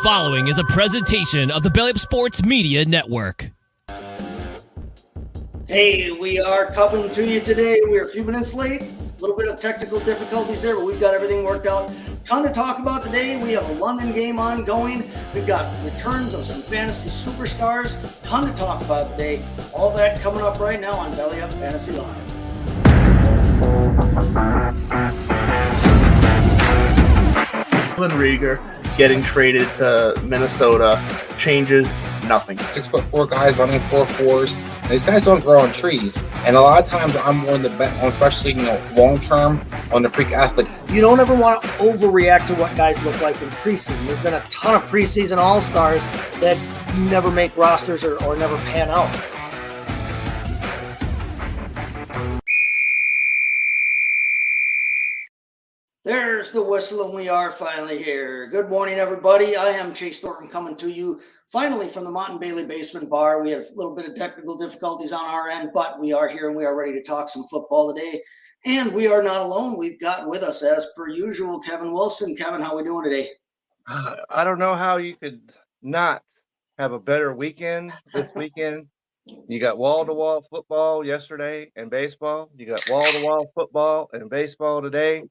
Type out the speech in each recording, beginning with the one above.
following is a presentation of the Belly Up Sports Media Network. Hey, we are coming to you today. We're a few minutes late. A little bit of technical difficulties there, but we've got everything worked out. Ton to talk about today. We have a London game ongoing. We've got returns of some fantasy superstars. Ton to talk about today. All that coming up right now on Belly Up Fantasy Live. Jalen Reagor getting traded to Minnesota changes nothing. 6'4" guys running 4.4s. These guys don't grow on trees. And a lot of times I'm willing to bet on, especially, long term on the freak athlete. You don't ever want to overreact to what guys look like in preseason. There's been a ton of preseason all-stars that never make rosters or never pan out. There's the whistle, and we are finally here. Good morning, everybody. I am Chase Thornton coming to you finally from the Mott and Bailey Basement Bar. We had a little bit of technical difficulties on our end, but we are here and we are ready to talk some football today. And we are not alone. We've got with us, as per usual, Kevin Wilson. Kevin, how are we doing today? I don't know how you could not have a better weekend this weekend. You got wall-to-wall football yesterday and baseball. You got wall-to-wall football and baseball today.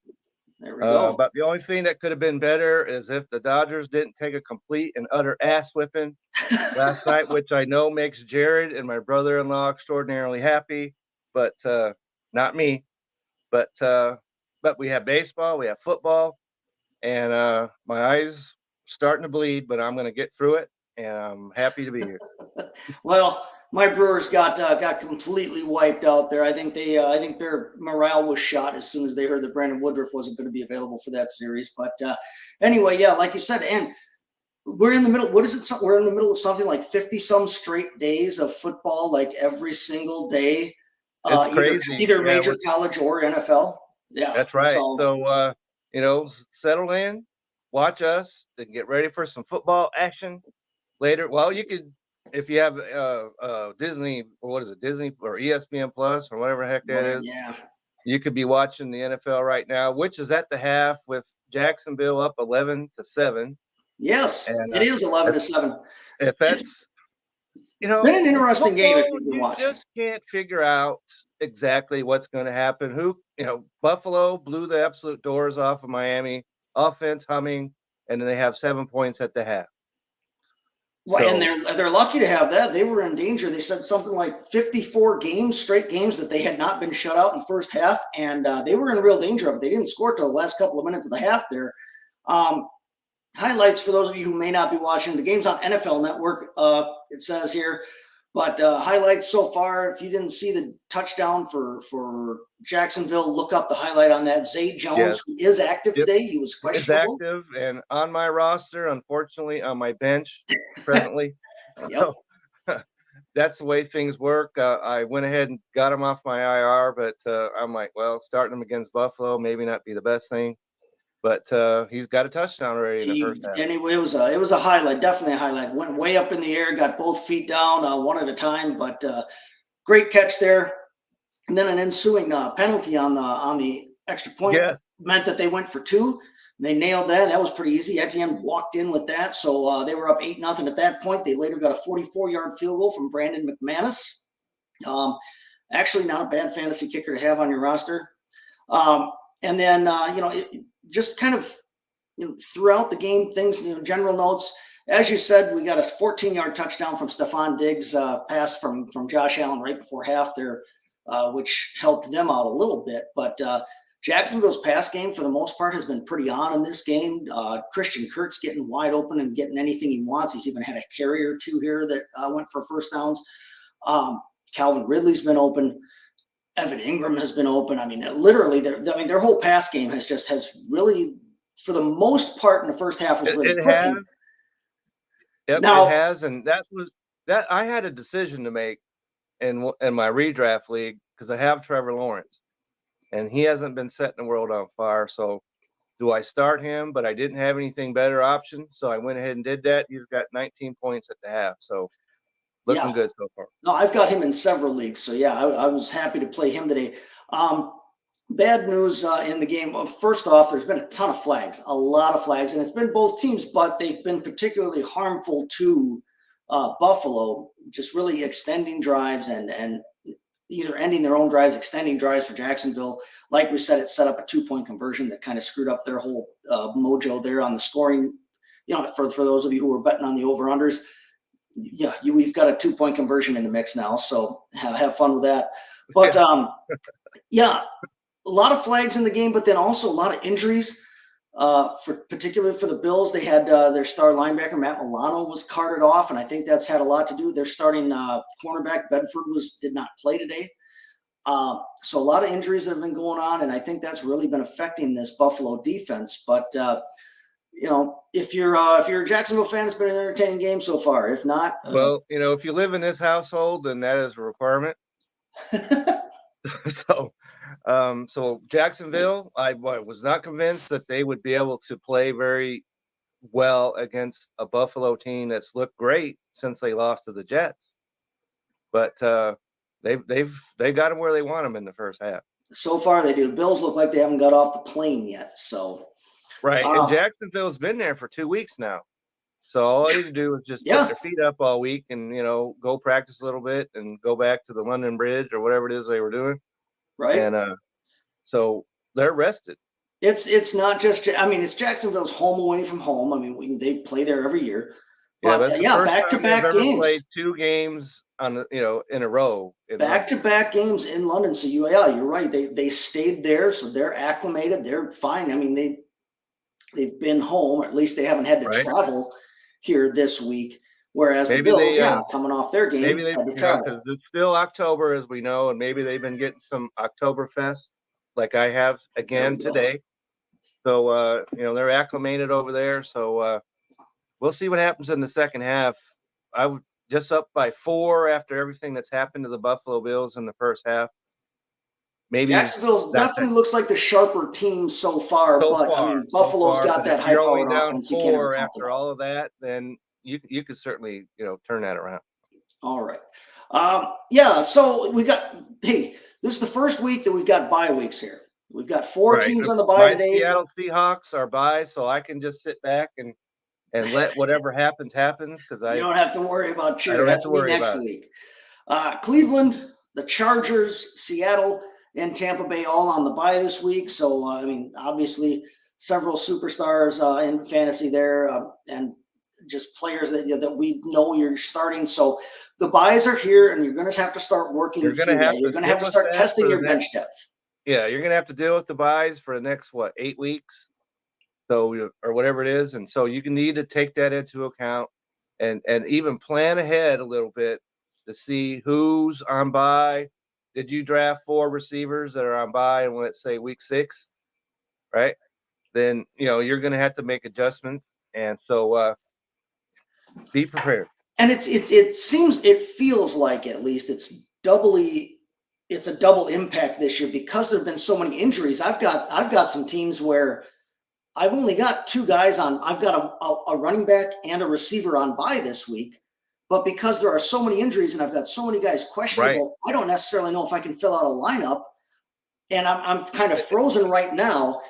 There we go. But the only thing that could have been better is if the Dodgers didn't take a complete and utter ass whipping last night, which I know makes Jared and my brother-in-law extraordinarily happy, but not me. But we have baseball, we have football, and my eyes starting to bleed, but I'm going to get through it, and I'm happy to be here. Well, my Brewers got completely wiped out there. I think their morale was shot as soon as they heard that Brandon Woodruff wasn't going to be available for that series. But anyway, yeah, like you said, and we're in the middle. What is it? We're in the middle of something like 50-some straight days of football, like every single day. It's crazy. Either major college or NFL. Yeah, that's right. So settle in, watch us, then get ready for some football action later. Well, you could. If you have Disney, or what is it, Disney or ESPN Plus or whatever the heck that is, yeah, you could be watching the NFL right now, which is at the half with Jacksonville up 11-7. Yes, and it is 11-7. If that's, been an interesting game if you've been watching. You just can't figure out exactly what's going to happen. Buffalo blew the absolute doors off of Miami, offense humming, and then they have 7 points at the half. Well, and they're lucky to have that. They were in danger. They said something like 54 straight games that they had not been shut out in the first half, and they were in real danger of it. They didn't score till the last couple of minutes of the half there. Highlights for those of you who may not be watching. The game's on NFL Network, it says here. But highlights so far, if you didn't see the touchdown for Jacksonville, look up the highlight on that. Zay Jones, who is active today. He was questionable. He's active and on my roster, unfortunately, on my bench presently. So that's the way things work. I went ahead and got him off my IR, but I'm like, well, starting him against Buffalo maybe not be the best thing. But he's got a touchdown already in the first half. Anyway, it was a highlight, definitely a highlight. Went way up in the air, got both feet down one at a time, but great catch there. And then an ensuing penalty on the extra point meant that they went for two. They nailed that. That was pretty easy. Etienne walked in with that, so they were up 8-0 at that point. They later got a 44-yard field goal from Brandon McManus. Actually, not a bad fantasy kicker to have on your roster. And then just kind of throughout the game, things, general notes. As you said, we got a 14-yard touchdown from Stephon Diggs pass from Josh Allen right before half there, which helped them out a little bit. But Jacksonville's pass game, for the most part, has been pretty on in this game. Christian Kirk's getting wide open and getting anything he wants. He's even had a carry or two here that went for first downs. Calvin Ridley's been open. Evan Ingram has been open. I mean, literally, their whole pass game has really, for the most part, in the first half was really clicking. It has, and that I had a decision to make in my redraft league because I have Trevor Lawrence, and he hasn't been setting the world on fire. So, do I start him? But I didn't have anything better option, so I went ahead and did that. He's got 19 points at the half, so. Looking good so far. No, I've got him in several leagues. So, I was happy to play him today. bad news in the game. Well, first off, there's been a ton of flags, a lot of flags, and it's been both teams, but they've been particularly harmful to Buffalo, just really extending drives and either ending their own drives, extending drives for Jacksonville. Like we said, it set up a 2-point conversion that kind of screwed up their whole mojo there on the scoring. For those of you who were betting on the over-unders, we've got a 2-point conversion in the mix now, so have fun with that. But a lot of flags in the game, but then also a lot of injuries. Particularly for the Bills, they had their star linebacker Matt Milano was carted off, and I think that's had a lot to do with their starting cornerback Bedford did not play today. So a lot of injuries that have been going on, and I think that's really been affecting this Buffalo defense. But if you're a Jacksonville fan, it's been an entertaining game so far. If not, well, if you live in this household, then that is a requirement. So Jacksonville, I was not convinced that they would be able to play very well against a Buffalo team that's looked great since they lost to the Jets. But they've got them where they want them in the first half. So far, they do. The Bills look like they haven't got off the plane yet. So right, and Jacksonville's been there for 2 weeks now. So all they need to do is just put their feet up all week and, go practice a little bit and go back to the London Bridge or whatever it is they were doing. Right. And so they're rested. It's not just, it's Jacksonville's home away from home. They play there every year. But back-to-back games. Played 2 games in a row. Back-to-back games in London. So you're right. They stayed there, so they're acclimated. They're fine. They've been home, or at least they haven't had to travel here this week. Whereas the Bills, coming off their game, maybe had to travel. Because it's still October, as we know, and maybe they've been getting some Oktoberfest, like I have again today. So they're acclimated over there. So we'll see what happens in the second half. I would just up by 4 after everything that's happened to the Buffalo Bills in the first half. Maybe Jacksonville definitely looks like the sharper team so far, Buffalo's got that high-powered offense. If you're only down 4 after all of that, then you could certainly turn that around. All right. So we got this is the first week that we've got bye weeks here. We've got 4 teams on the bye today. Seattle Seahawks are bye, so I can just sit back and let whatever happens because you don't have to worry about cheering. That's next week. Cleveland, the Chargers, Seattle, and Tampa Bay all on the bye this week. So obviously several superstars in fantasy there, and just players that we know you're starting. So the buys are here, and you're going to have to start working through that. You're going to have to start testing your bench depth. Yeah, you're going to have to deal with the buys for the next 8 weeks, or whatever it is, and so you need to take that into account and even plan ahead a little bit to see who's on bye. Did you draft 4 receivers that are on bye in, let's say, week 6, right? Then you're going to have to make adjustments, and so be prepared. And it feels like at least it's a double impact this year because there've been so many injuries. I've got some teams where I've only got 2 guys on. I've got a running back and a receiver on bye this week, but because there are so many injuries and I've got so many guys questionable, I don't necessarily know if I can fill out a lineup, and I'm kind of frozen right now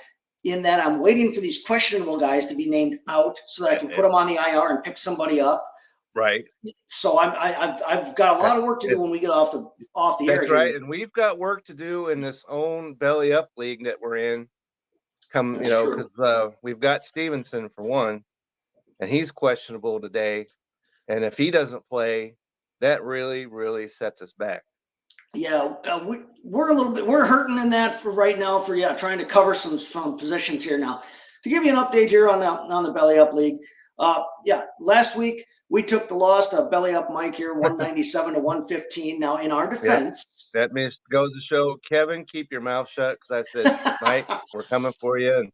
in that I'm waiting for these questionable guys to be named out so that I can put them on the IR and pick somebody up. Right. So I've got a lot of work to do when we get off the air. That's right, and we've got work to do in this own belly up league that we're in. Because we've got Stevenson for one, and he's questionable today, and if he doesn't play, that really, really sets us back. Yeah, we're hurting in that for right now trying to cover some positions here now. To give you an update here on the belly up league, last week we took the loss to Belly Up Mike here, 197 to 115. Now, in our defense, that goes to show, Kevin, keep your mouth shut, because I said, Mike, we're coming for you.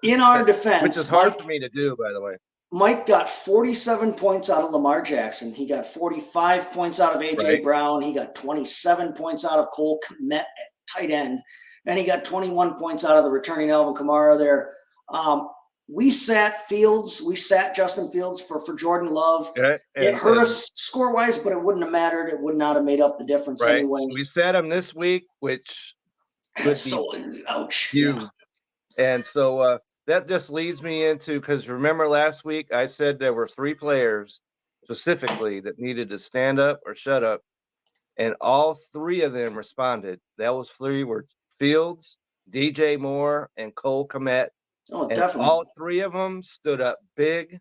In our defense, which is hard for me to do, by the way. Mike got 47 points out of Lamar Jackson. He got 45 points out of A.J. Brown. He got 27 points out of Cole Kmet at tight end. And he got 21 points out of the returning Alvin Kamara there. We sat Fields. We sat Justin Fields for Jordan Love. It hurt us score-wise, but it wouldn't have mattered. It would not have made up the difference anyway. We sat him this week, which could be So, ouch. huge. Yeah. And so that just leads me into, because remember last week I said there were 3 players specifically that needed to stand up or shut up, and all 3 of them responded. Those 3 were Fields, DJ Moore, and Cole Kmet, Oh, and definitely. all 3 of them stood up big.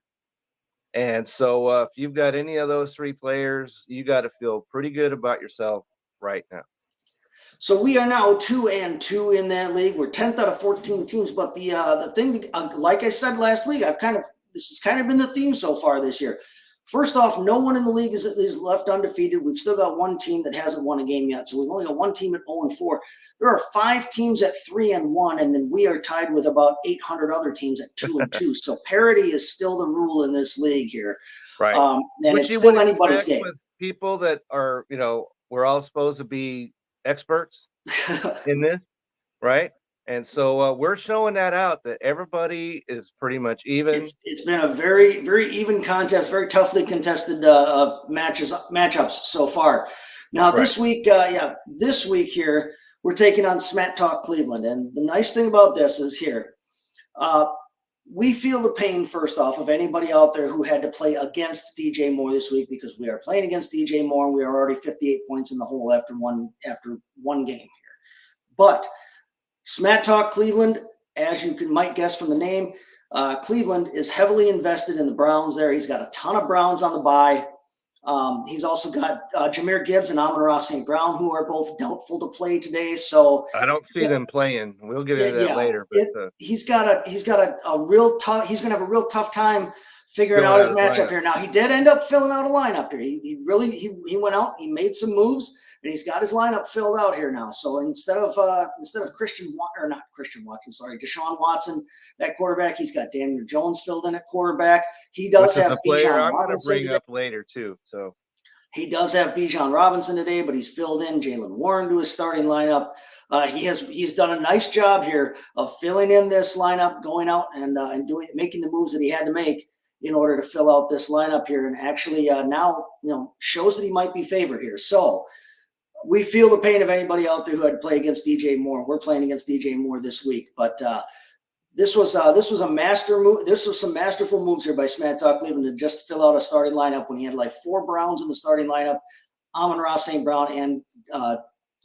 And so if you've got any of those 3 players, you got to feel pretty good about yourself right now. So we are now 2-2 in that league. We're 10th out of 14 teams. But the thing, like I said last week, this has kind of been the theme so far this year. First off, no one in the league is left undefeated. We've still got one team that hasn't won a game yet. So we've only got one team at 0-4. There are 5 teams at 3-1, and then we are tied with about 800 other teams at 2-2. So parity is still the rule in this league here. Right. And Which it's you still would anybody's expect game. with people that are, we're all supposed to be experts in this, right? And so we're showing that out, that everybody is pretty much even. It's been a very, very even contest, very toughly contested matchups so far. Now this week, this week here, we're taking on Smat Talk Cleveland. And the nice thing about this is here, we feel the pain, first off, of anybody out there who had to play against DJ Moore this week, because we are playing against DJ Moore, and we are already 58 points in the hole after one game here. But Smat Talk Cleveland, as you might guess from the name, Cleveland is heavily invested in the Browns there. He's got a ton of Browns on the bye. He's also got Jahmyr Gibbs and Amon-Ra St. Brown, who are both doubtful to play today. So I don't see them playing. We'll get into that later. But he's got a real tough. He's going to have a real tough time figuring out his matchup here. Now he did end up filling out a lineup here. He went out. He made some moves, and he's got his lineup filled out here now. So instead of Deshaun Watson at quarterback, he's got Daniel Jones filled in at quarterback. He does have Bijan Robinson bring up later too. So he does have Bijan Robinson today, but he's filled in Jaylen Warren to his starting lineup. He's done a nice job here of filling in this lineup, going out and making the moves that he had to make in order to fill out this lineup here, and actually now shows that he might be favored here. So we feel the pain of anybody out there who had to play against DJ Moore. We're playing against DJ Moore this week, but this was a master move. This was some masterful moves here by Smat Talk Cleveland to just fill out a starting lineup when he had like 4 Browns in the starting lineup, Amon-Ra St. Brown and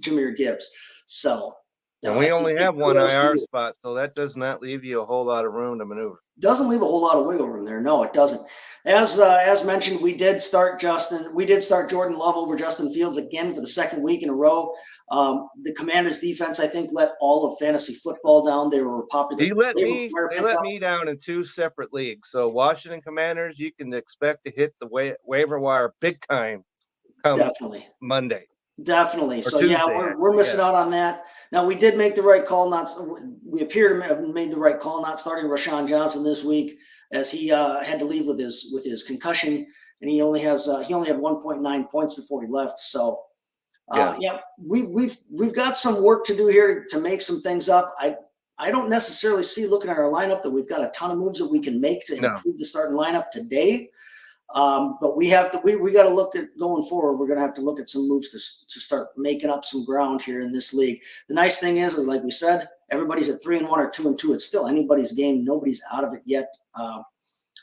Jahmyr Gibbs. So and we only have one IR spot, so that does not leave you a whole lot of room to maneuver. Doesn't leave a whole lot of wiggle room there. No, it doesn't. As mentioned, we did start Jordan Love over Justin Fields again for the second week in a row. The Commanders defense, I think, let all of fantasy football down. They were popular. They let me down in 2 separate leagues. So Washington Commanders, you can expect to hit the waiver wire big time come Monday. Definitely. So Tuesday, we're missing out on that. Now we did make the right call. We appear to have made the right call not starting Rashawn Johnson this week, as he had to leave with his concussion, and he only had 1.9 points before he left. So we've got some work to do here to make some things up. I don't necessarily see, looking at our lineup, that we've got a ton of moves that we can make to improve the starting lineup today. But we got to look at going forward. We're going to have to look at some moves to start making up some ground here in this league. The nice thing is like we said, everybody's at 3-1 or 2-2. It's still anybody's game. Nobody's out of it yet.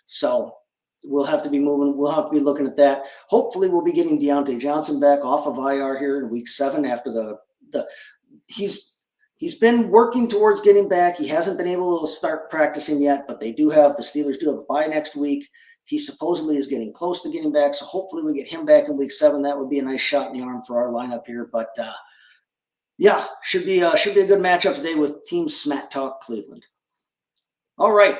So we'll have to be moving. We'll have to be looking at that. Hopefully we'll be getting Deontay Johnson back off of IR here in week 7 after he's been working towards getting back. He hasn't been able to start practicing yet, but the Steelers do have a bye next week. He supposedly is getting close to getting back, so hopefully we get him back in week 7. That would be a nice shot in the arm for our lineup here. But should be a good matchup today with Team Smat Talk Cleveland. All right,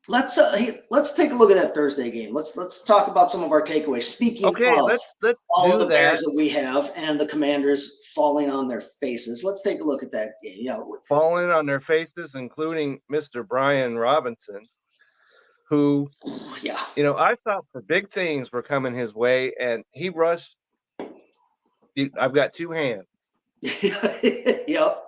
let's take a look at that Thursday game. Let's talk about some of our takeaways. Speaking of let's all of the Bears that we have and the Commanders falling on their faces, let's take a look at that game. Falling on their faces, including Mr. Brian Robinson, who, I thought the big things were coming his way, and he rushed. I've got 2 hands. Yep.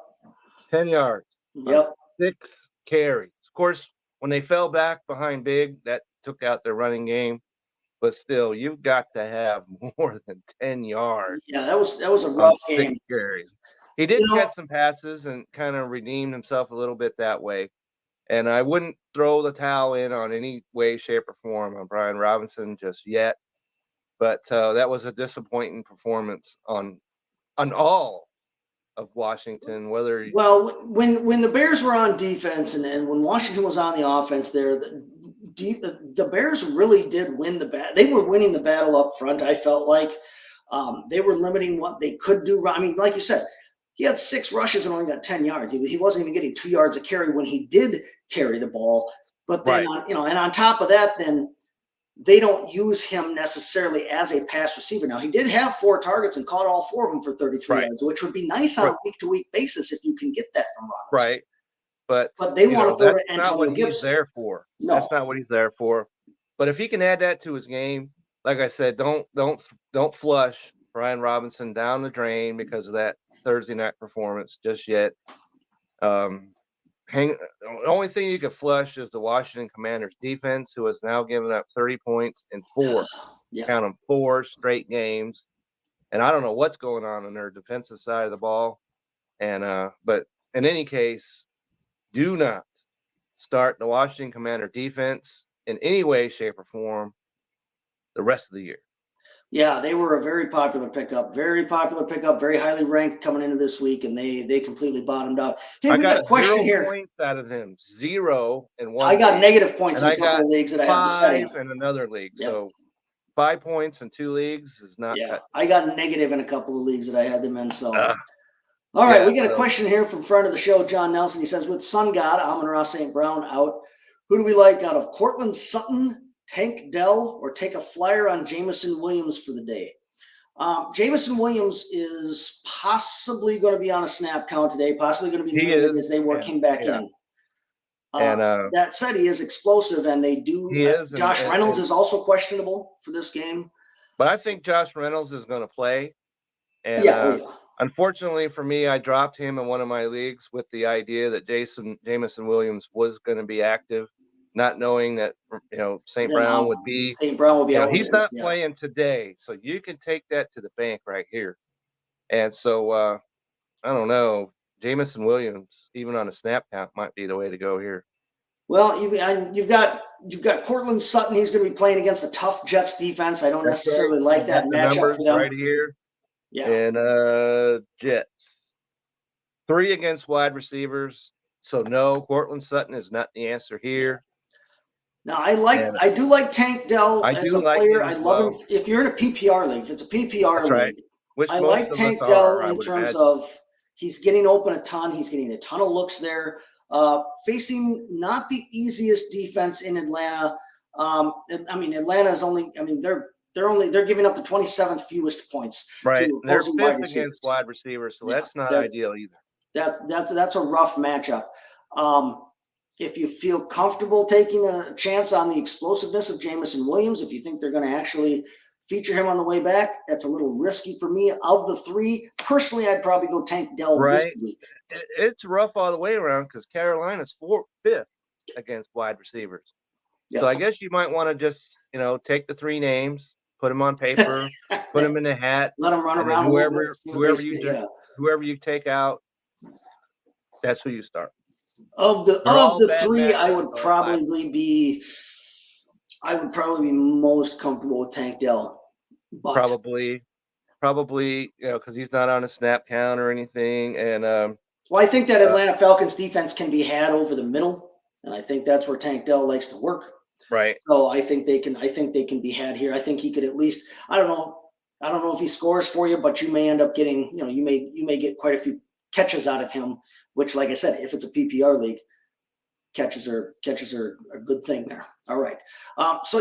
10 yards. Yep. 6 carries. Of course, when they fell back behind big, that took out their running game. But still, you've got to have more than 10 yards. Yeah, that was a rough game. 6 carries. He did You know- catch some passes and kind of redeemed himself a little bit that way. And I wouldn't throw the towel in on any way, shape, or form on Brian Robinson just yet. But that was a disappointing performance on all of Washington. Whether Well, when the Bears were on defense and when Washington was on the offense, there the Bears really did win the battle. They were winning the battle up front. I felt like they were limiting what they could do. I mean, like you said, he had 6 rushes and only got 10 yards. He wasn't even getting 2 yards a carry when he did carry the ball. But then, Right. And on top of that, then they don't use him necessarily as a pass receiver. Now, he did have 4 targets and caught all 4 of them for 33 Right. yards, which would be nice on Right. a week-to-week basis if you can get that from Robinson. right, but They you want know, to throw that's to not Antonio what he's Gibson. there for. No. That's not what he's there for. But if he can add that to his game, like I said, don't flush Brian Robinson down the drain because of that Thursday night performance just yet. The only thing you could flush is the Washington Commanders defense, who has now given up 30 points in 4, Yeah. count them, 4 straight games. And I don't know what's going on their defensive side of the ball. And but in any case, do not start the Washington Commander defense in any way, shape, or form the rest of the year. Yeah, they were a very popular pickup, very highly ranked coming into this week, and they completely bottomed out. Hey, we got a question 0 here. points out of them, 0 in one. I got league, negative points and in a I couple got of leagues that I have the 5 setting. in another league. Yep. So 5 points in 2 leagues is not Yeah, cut. I got negative in a couple of leagues that I had them in. So, Ah. all right, Yeah, we got a so- question here from friend of the show, John Nelson. He says, with Sun God, Amon-Ra St. Brown out, who do we like out of Cortland Sutton, Tank Dell, or take a flyer on Jameson Williams for the day? Jameson Williams is possibly going to be on a snap count today, possibly going to be He limited is, as they work him back yeah. in. And That said, he is explosive, and they do. He is, Josh and- Reynolds and- is also questionable for this game. but I think Josh Reynolds is going to play. And Yeah. unfortunately for me, I dropped him in one of my leagues with the idea that Jameson Williams was going to be active, not knowing that St. Brown would be. St. Brown will be out. He's with not this, yeah. playing today, so you can take that to the bank right here. And so I don't know, Jameson Williams, even on a snap count, might be the way to go here. Well, you've got Cortland Sutton. He's going to be playing against a tough Jets defense. I don't That's necessarily right. like that The matchup numbers for them. right here. Yeah. And Jets. 3 against wide receivers. So no, Cortland Sutton is not the answer here. Now I do like Tank Dell I as do a like player. him I as love well. him. If you're in a PPR league, if it's a PPR That's right. league, Which I most like of us Tank are, Dell I in would terms imagine. of he's getting open a ton. He's getting a ton of looks there. Facing not the easiest defense in Atlanta. Atlanta is only. They're giving up the 27th fewest points. Right. To They're opposing 5th wide receivers. against wide receivers, so Yeah, that's not they're- ideal either. That's a rough matchup. If you feel comfortable taking a chance on the explosiveness of Jameson Williams, if you think they're going to actually feature him on the way back, that's a little risky for me. Of the 3, personally, I'd probably go Tank Dell this Right. week. It's rough all the way around because Carolina's 5th against wide receivers. Yeah. So I guess you might want to just, take the 3 names, put them on paper, put them in a hat. Let them run And then around. a little bit, see what whoever they you say, do- yeah. Whoever you take out, that's who you start. Of the They're all bad 3, I matchups, would all 5. probably be most comfortable with Tank Dell. But Probably, because he's not on a snap count or anything. And well, I think that Atlanta Falcons defense can be had over the middle, and I think that's where Tank Dell likes to work. right, So I think they can be had here. I think he could at least. I don't know if he scores for you, but you may end up getting. You may get quite a few catches out of him. Which, like I said, if it's a PPR league, catches are a good thing there. All right. So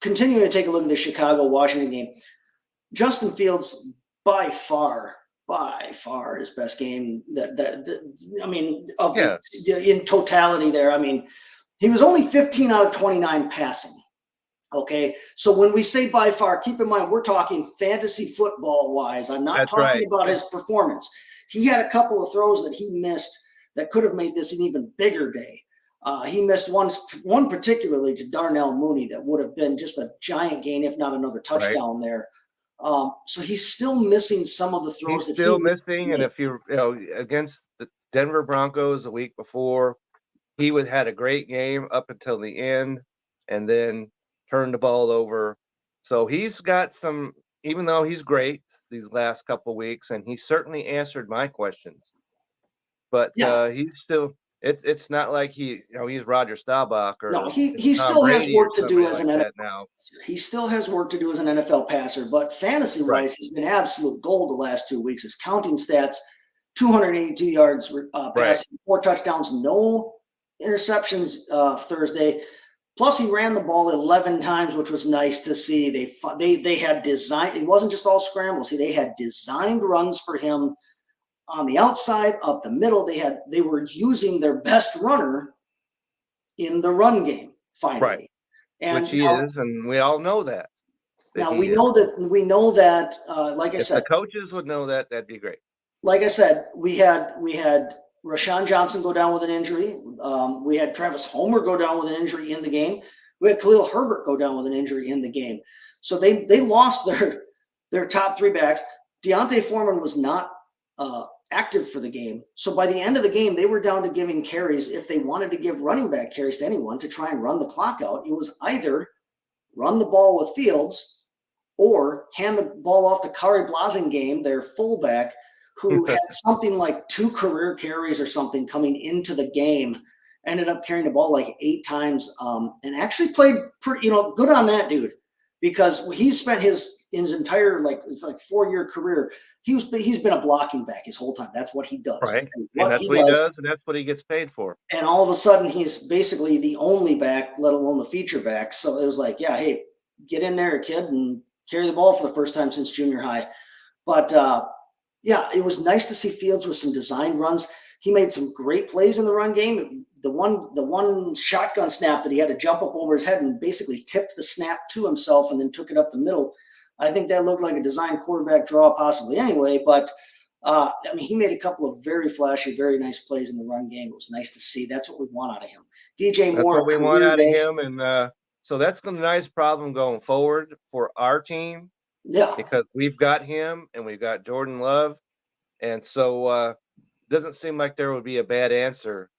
continuing to take a look at the Chicago-Washington game, Justin Fields by far his best game. In totality there. I mean, he was only 15 out of 29 passing. Okay, so when we say by far, keep in mind we're talking fantasy football wise. I'm not That's talking right. about his performance. He had a couple of throws that he missed that could have made this an even bigger day. He missed one particularly to Darnell Mooney that would have been just a giant gain, if not another touchdown there. So he's still missing some of the throws He's that still he missing, and if you against the Denver Broncos the week before, he had a great game up until the end, and then turned the ball over. So he's got some, even though he's great these last couple of weeks, and he certainly answered my questions. But Yeah. he's still. It's not like he's Roger Staubach or No, he Tom still has Brady work or to do somebody as like an that NFL. now. He still has work to do as an NFL passer, but fantasy wise, he's been absolute gold the last 2 weeks. His counting stats: 282 yards passing, 4 touchdowns, no interceptions Thursday. Plus, he ran the ball 11 times, which was nice to see. They had designed. It wasn't just all scrambles. They had designed runs for him on the outside, up the middle. They were using their best runner in the run game finally. Right. And Which he now, is, and we all know that. now he we is. know that. Like I If said, the coaches would know that, that'd be great. like I said, we had Rashawn Johnson go down with an injury. We had Travis Homer go down with an injury in the game. We had Khalil Herbert go down with an injury in the game. So they lost their top 3 backs. Deontay Foreman was not active for the game. So by the end of the game, they were down to giving carries. If they wanted to give running back carries to anyone to try and run the clock out, it was either run the ball with Fields or hand the ball off to Kari Blasingame, their fullback, who had something like 2 career carries or something coming into the game, ended up carrying the ball like 8 times, and actually played pretty, good on that dude, because he spent his entire it's like 4-year career. He's been a blocking back his whole time. That's what he does. Right. And that's what he does, and that's what he gets paid for. And all of a sudden, he's basically the only back, let alone the feature back. So it was like, yeah, hey, get in there, kid, and carry the ball for the first time since junior high. But yeah, it was nice to see Fields with some designed runs. He made some great plays in the run game. The one shotgun snap that he had to jump up over his head and basically tipped the snap to himself and then took it up the middle. I think that looked like a designed quarterback draw possibly anyway, but he made a couple of very flashy, very nice plays in the run game. It was nice to see. That's what we want out of him. DJ Moore. That's what we want out of him, and so that's a nice problem going forward for our team. Yeah, because we've got him and we've got Jordan Love, and so doesn't seem like there would be a bad answer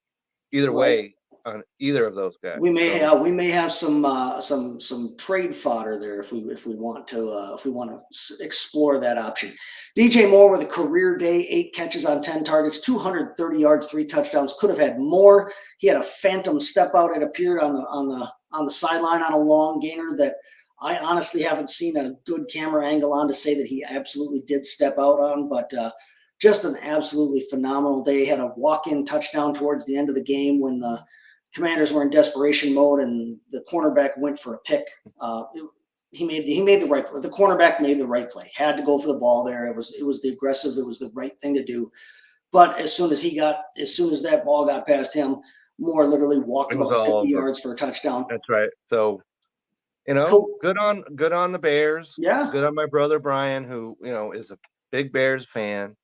either way on either of those guys. We may have some trade fodder there if we want to explore that option. DJ Moore with a career day, 8 catches on 10 targets, 230 yards, 3 touchdowns. Could have had more. He had a phantom step out. It appeared on the sideline on a long gainer that I honestly haven't seen a good camera angle on to say that he absolutely did step out on, but just an absolutely phenomenal day. Had a walk-in touchdown towards the end of the game when the Commanders were in desperation mode and the cornerback went for a pick. He made the right play. The cornerback made the right play. Had to go for the ball there. It was the aggressive. It was the right thing to do. But as soon as that ball got past him, Moore literally walked about 50 yards for a touchdown. That's right. So, Cool. good on the Bears. Yeah. Good on my brother Brian, who is a big Bears fan,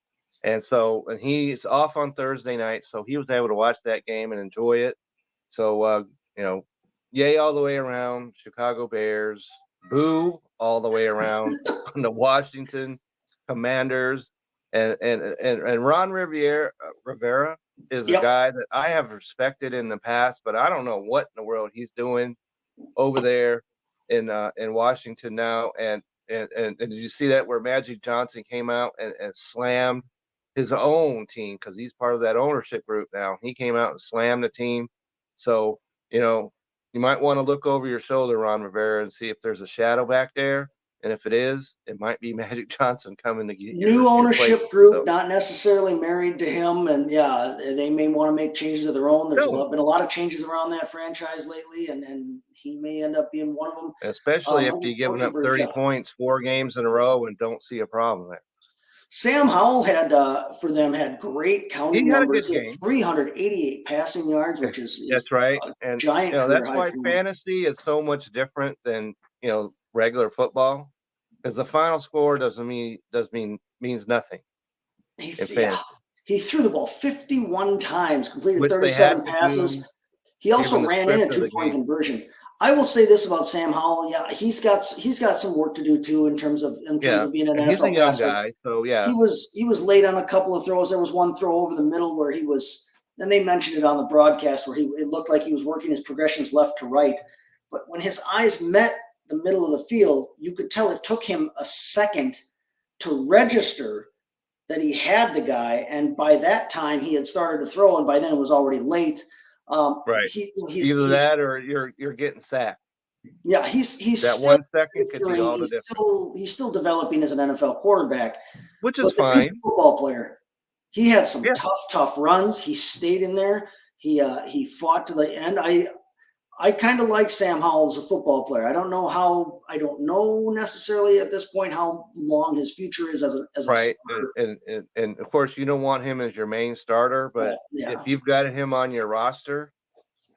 and he's off on Thursday night, so he was able to watch that game and enjoy it. So yay all the way around, Chicago Bears. Boo all the way around on the Washington Commanders, and Ron Rivera is a guy that I have respected in the past, but I don't know what in the world he's doing over there in Washington now. And did you see that where Magic Johnson came out and slammed his own team, because he's part of that ownership group now? He came out and slammed the team. So you might want to look over your shoulder, Ron Rivera, and see if there's a shadow back there. And if it is, it might be Magic Johnson coming to get new ownership group, not necessarily married to him. And yeah, they may want to make changes of their own. There's been a lot of changes around that franchise lately, and he may end up being one of them. Especially if you're giving up 30 points 4 games in a row and don't see a problem there. Sam Howell had great counting numbers. He had 388 passing yards, which is that's right. And giant. That's why fantasy is so much different than regular football, because the final score means nothing. He threw the ball 51 times, completed 37 passes. He also ran in a 2-point conversion. I will say this about Sam Howell. Yeah, he's got some work to do too in terms of being an And he's a NFL young passer. guy, so yeah. He was late on a couple of throws. There was one throw over the middle where he was, and they mentioned it on the broadcast, where it looked like he was working his progressions left to right. But when his eyes met the middle of the field, you could tell it took him a second to register that he had the guy, and by that time he had started to throw, and by then it was already late. Right. Either that or you're getting sacked. Yeah, he's that still 1 second could be all the difference. He's still developing as an NFL quarterback, which is fine. Football player. He had some tough runs. He stayed in there. He fought to the end. I kind of like Sam Howell as a football player. I don't know necessarily at this point how long his future is as a right. And of course you don't want him as your main starter, but if you've got him on your roster,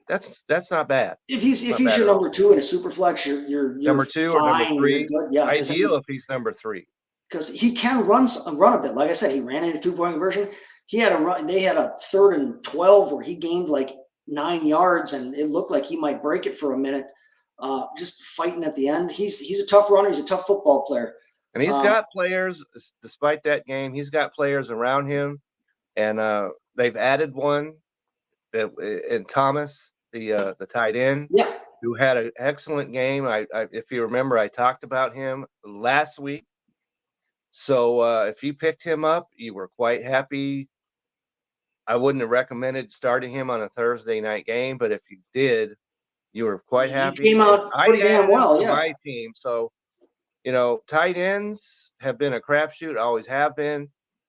that's not bad. If he's your number 2 in a super flex, you're number 2 fine, or number 3. Good. Yeah, ideal if he's number 3. Because he can run a bit. Like I said, he ran into 2-point conversion. He had a run. They had a 3rd and 12 where he gained like 9 yards, and it looked like he might break it for a minute. Just fighting at the end. He's a tough runner. He's a tough football player. And he's got players, despite that game, he's got players around him, and they've added one in Thomas, the tight end, who had an excellent game. I if you remember, I talked about him last week. So if you picked him up, you were quite happy. I wouldn't have recommended starting him on a Thursday night game, but if you did, you were quite happy. He came out pretty damn well, my team. So, tight ends have been a crapshoot, always have been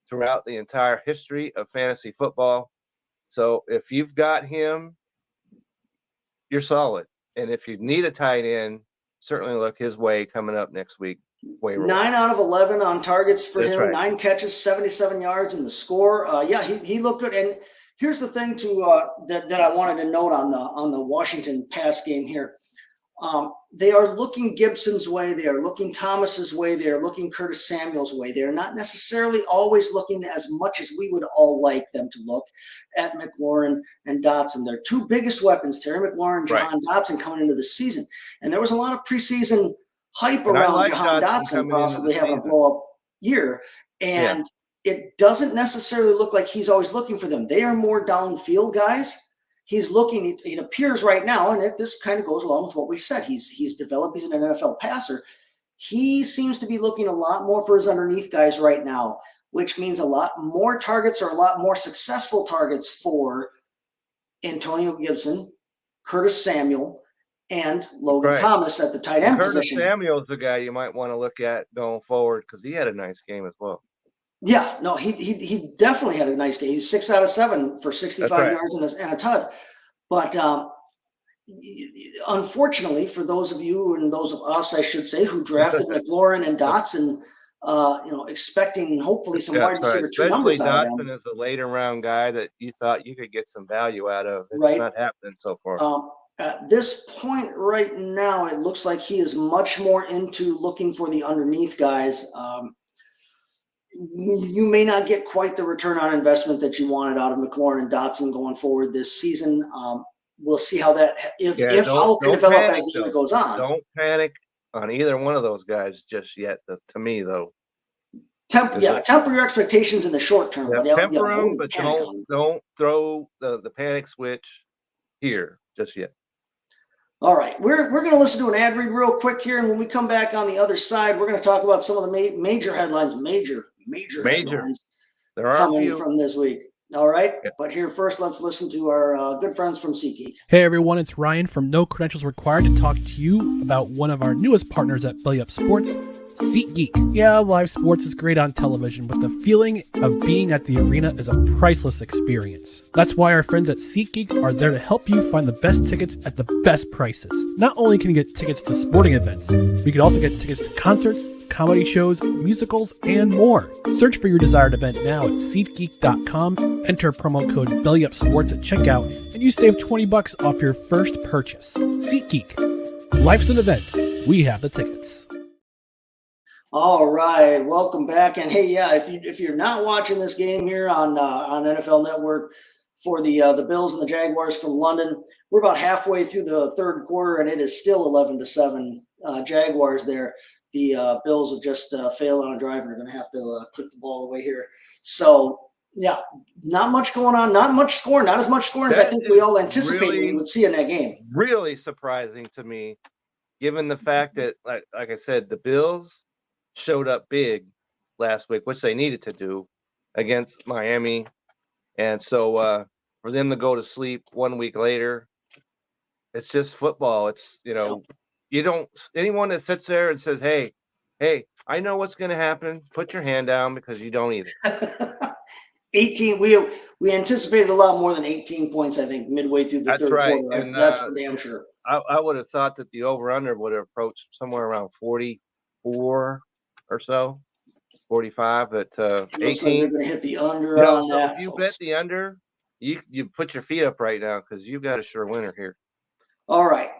throughout the entire history of fantasy football. So if you've got him, you're solid. And if you need a tight end, certainly look his way coming up next week. 9 out of 11 on targets for him. Right. 9 catches, 77 yards in the score. He looked good. And here's the thing that I wanted to note on the Washington pass game here. They are looking Gibson's way. They are looking Thomas's way. They are looking Curtis Samuel's way. They are not necessarily always looking as much as we would all like them to look at McLaurin and Dotson. Their 2 biggest weapons, Terry McLaurin and Jahan Dotson, coming into the season. And there was a lot of preseason hype around Jahan Dotson possibly having a blow-up year. And it doesn't necessarily look like he's always looking for them. They are more downfield guys. He's looking, it appears right now, and this kind of goes along with what we said. He's developed, he's an NFL passer. He seems to be looking a lot more for his underneath guys right now, which means a lot more targets or a lot more successful targets for Antonio Gibson, Curtis Samuel, and Logan Thomas at the tight end position. Curtis Samuel's the guy you might want to look at going forward because he had a nice game as well. Yeah, no, he definitely had a nice game. He's 6 out of 7 for 65 yards and a tud. But unfortunately, for those of you and those of us, I should say, who drafted McLaurin and Dotson, expecting hopefully some wide receiver 2 numbers out of them. Dotson is a later round guy that you thought you could get some value out of. It's not happening so far. At this point right now, it looks like he is much more into looking for the underneath guys. You may not get quite the return on investment that you wanted out of McLaurin and Dotson going forward this season. We'll see how that if Howell can develop as the year goes on. Don't panic on either one of those guys just yet. To me, though, temper your expectations in the short term. Temper them, but don't throw the panic switch here just yet. All right, we're going to listen to an ad read real quick here, and when we come back on the other side, we're going to talk about some of the major headlines, major headlines there are coming a few from this week. All right, but here first, let's listen to our good friends from SeatGeek. Hey everyone, it's Ryan from No Credentials Required to talk to you about one of our newest partners at Belly Up Sports, SeatGeek. Yeah, live sports is great on television, but the feeling of being at the arena is a priceless experience. That's why our friends at SeatGeek are there to help you find the best tickets at the best prices. Not only can you get tickets to sporting events, but you can also get tickets to concerts, comedy shows, musicals, and more. Search for your desired event now at SeatGeek.com, enter promo code BellyUpSports at checkout, and you save $20 off your first purchase. SeatGeek. Life's an event. We have the tickets. All right, welcome back. And hey, if you're not watching this game here on NFL Network, for the Bills and the Jaguars from London. We're about halfway through the third quarter, and it is still 11-7 Jaguars there. The Bills have just failed on a drive and are going to have to kick the ball away here. So, yeah, not much going on, not much scoring, not as much scoring as I think we all anticipated we would see in that game. Really surprising to me, given the fact that, like I said, the Bills showed up big last week, which they needed to do against Miami. And so for them to go to sleep 1 week later, it's just football. It's, you don't, anyone that sits there and says, hey, I know what's going to happen, put your hand down, because you don't either. 18. We anticipated a lot more than 18 points, I think, midway through the third quarter. And, that's for damn sure. I would have thought that the over-under would have approached somewhere around 44 or so, 45, but 18. Like you're going to hit the under on that. If you bet the under, you put your feet up right now, because you've got a sure winner here. All right.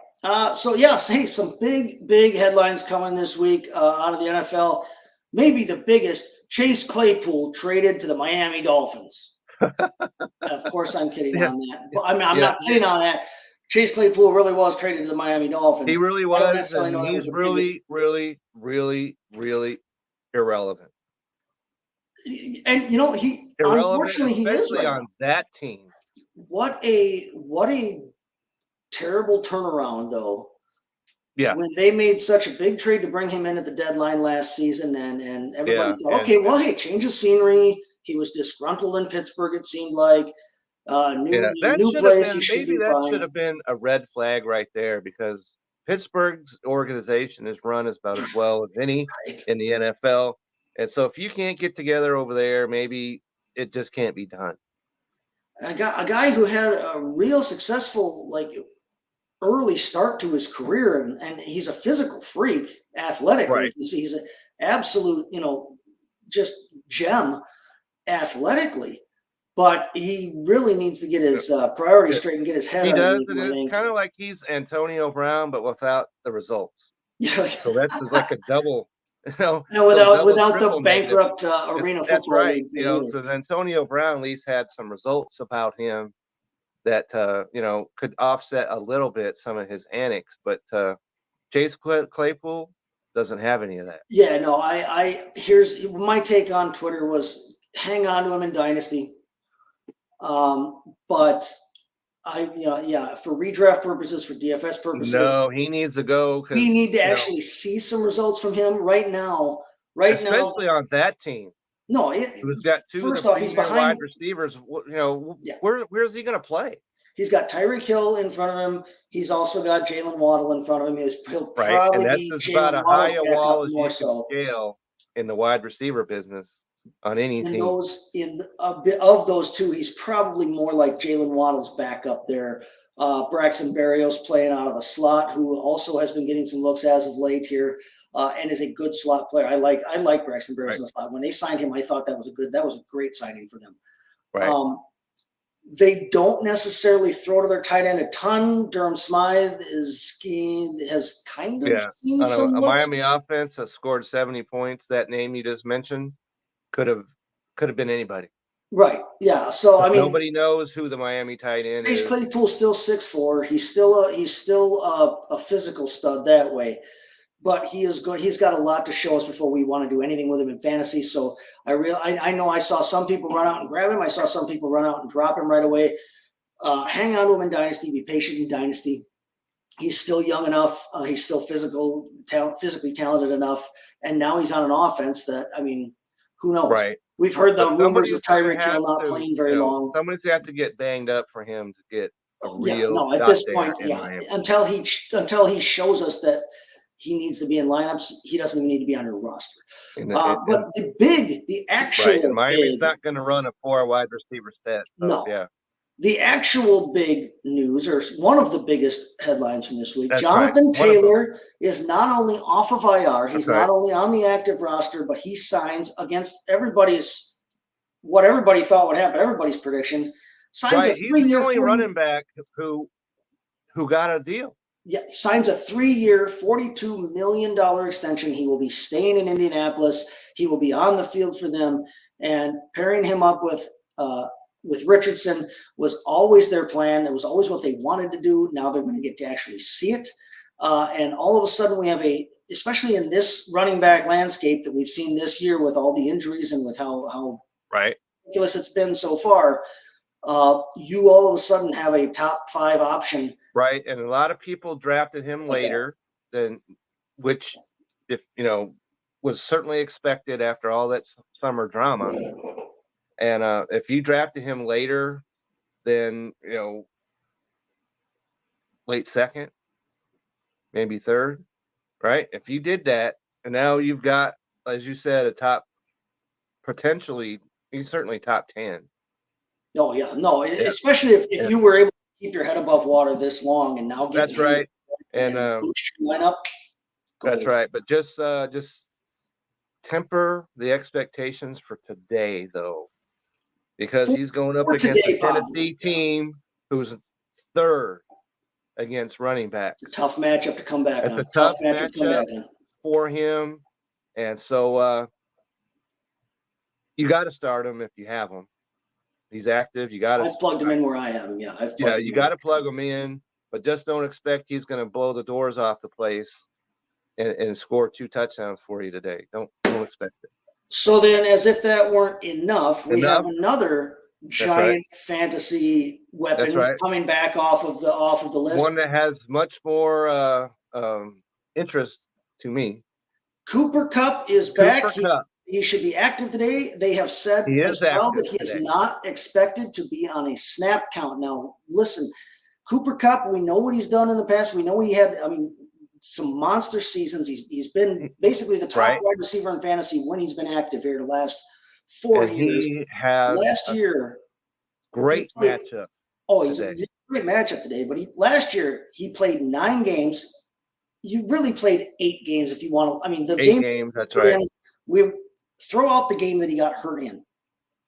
So, yes, hey, some big headlines coming this week out of the NFL. Maybe the biggest, Chase Claypool traded to the Miami Dolphins. Of course, I'm kidding on that. I'm not kidding on that. Chase Claypool really was traded to the Miami Dolphins. He really was, and he's really, really, really, really irrelevant. And, he unfortunately he is right on that team. What a terrible turnaround, though. Yeah. When they made such a big trade to bring him in at the deadline last season, and everybody thought, okay, well, hey, change of scenery. He was disgruntled in Pittsburgh, it seemed like. New place, he should be fine. That should have been a red flag right there, because Pittsburgh's organization is run as about as well as any in the NFL. And so if you can't get together over there, maybe it just can't be done. A guy who had a real successful, early start to his career, and he's a physical freak, athletically. Right. He's an absolute, just gem athletically, but he really needs to get his priorities straight and get his head. He does, and it's kind of like he's Antonio Brown, but without the results. Yeah. So that's like a double. And without the bankrupt arena football. That's right. League. So Antonio Brown at least had some results about him that could offset a little bit some of his antics, but Chase Claypool doesn't have any of that. Yeah, no, here's my take on Twitter was hang on to him in Dynasty. But for redraft purposes, for DFS purposes. No, he needs to go. We need to actually see some results from him right now. Especially on that team. No, who's got two first of the off, he's behind wide receivers. Where's he going to play? He's got Tyreek Hill in front of him. He's also got Jalen Waddle in front of him. He'll probably be about a higher wall as more you so. Scale in the wide receiver business on any team. Of those two, he's probably more like Jalen Waddle's backup there. Braxton Berrios playing out of the slot, who also has been getting some looks as of late here, and is a good slot player. I like Braxton Berrios in the slot. When they signed him, I thought that was a great signing for them. Right. They don't necessarily throw to their tight end a ton. Durham Smythe has kind of seen some looks. Miami offense that scored 70 points. That name you just mentioned could have been anybody. Right. Yeah. So nobody knows who the Miami tight end is. Chase Claypool's still 6'4". He's still a physical stud that way, but he is good. He's got a lot to show us before we want to do anything with him in fantasy. So I know I saw some people run out and grab him. I saw some people run out and drop him right away. Hang on to him in Dynasty. Be patient in Dynasty. He's still young enough. He's still physically talented enough. And now he's on an offense that, who knows? Right. We've heard the rumors of Tyreek Hill not playing very long. Somebody's got to get banged up for him to get a real. No, at this point, until he shows us that he needs to be in lineups, he doesn't even need to be on your roster. But the actual and Miami's not going to run a 4 wide receiver set. So, no. Yeah. The actual big news, or one of the biggest headlines from this week, Jonathan Taylor is not only off of IR, he's not only on the active roster, but he signs against what everybody thought would happen, everybody's prediction. Signs a 3-year. He's the only running back who got a deal. Yeah, signs a 3-year, $42 million extension. He will be staying in Indianapolis. He will be on the field for them, and pairing him up with with Richardson was always their plan. It was always what they wanted to do. Now they're going to get to actually see it. And all of a sudden we have especially in this running back landscape that we've seen this year with all the injuries and with how Right. ridiculous it's been so far, you all of a sudden have a top 5 option. Right. And a lot of people drafted him later than, which, if was certainly expected after all that summer drama. And if you drafted him later than, late second, maybe third, right? If you did that, and now you've got, as you said, a top, potentially, he's certainly top 10. Oh yeah, no, especially if you were able to keep your head above water this long and now get That's right. And boost your lineup. that's right. But just temper the expectations for today, though, because he's going up against a Tennessee team who's third against running backs. It's a tough matchup to come back on. It's a tough matchup to come back on for him, and so you got to start him if you have him. He's active. You got to. I've plugged him in where I have him. Yeah, You got to plug him in, but just don't expect he's going to blow the doors off the place and score 2 touchdowns for you today. Don't expect it. So then, as if that weren't enough, we have another giant fantasy weapon coming back off of the list. One that has much more interest to me. Cooper Kupp is back. Kupp. He should be active today. They have said as well that he is not expected to be on a snap count. Now, listen, Cooper Kupp, we know what he's done in the past. We know he had, some monster seasons. He's been basically the top wide receiver in fantasy when he's been active here the last 4 years. He has last year, great matchup. Oh, he's a great matchup today. But last year he played 9 games. You really played 8 games if you want to. The 8 games. That's right. We throw out the game that he got hurt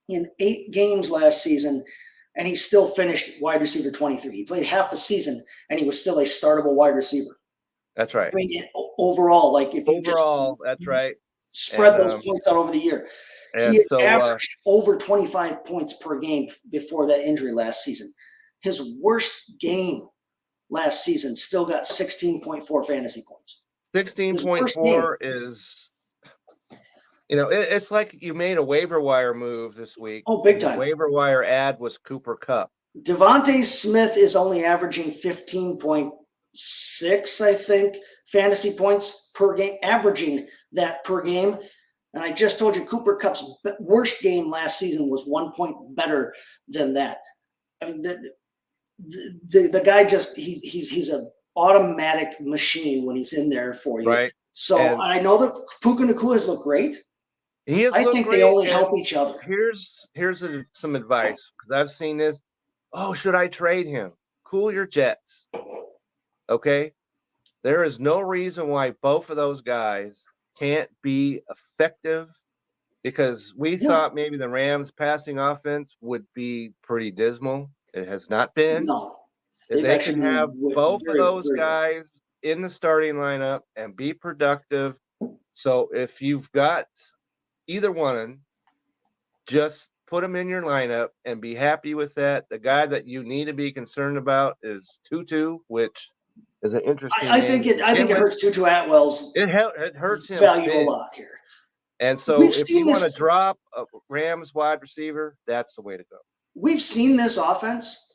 in 8 games last season, and he still finished wide receiver 23. He played half the season, and he was still a startable wide receiver. That's right. Overall, like if you that's right. Spread those points out over the year. And he averaged over 25 points per game before that injury last season. His worst game last season still got 16.4 fantasy points. 16.4 is, it's like you made a waiver wire move this week. Oh, big time. The waiver wire ad was Cooper Kupp. Devontae Smith is only averaging 15.6, I think, fantasy points per game, averaging that per game. And I just told you Cooper Kupp's worst game last season was 1 point better than that. The guy he's an automatic machine when he's in there for you. Right. So I know that Puka Nacua has looked great. I think they only help each other. Here's some advice, because I've seen this. Oh, should I trade him? Cool your jets. Okay. There is no reason why both of those guys can't be effective, because we thought maybe the Rams passing offense would be pretty dismal. It has not been. No. They can have both of those guys in the starting lineup and be productive. So if you've got either one, just put them in your lineup and be happy with that. The guy that you need to be concerned about is Tutu, which is an interesting. I think it hurts Tutu Atwell's. It hurts him value a lot here. And so if you want to drop a Rams wide receiver, that's the way to go. We've seen this offense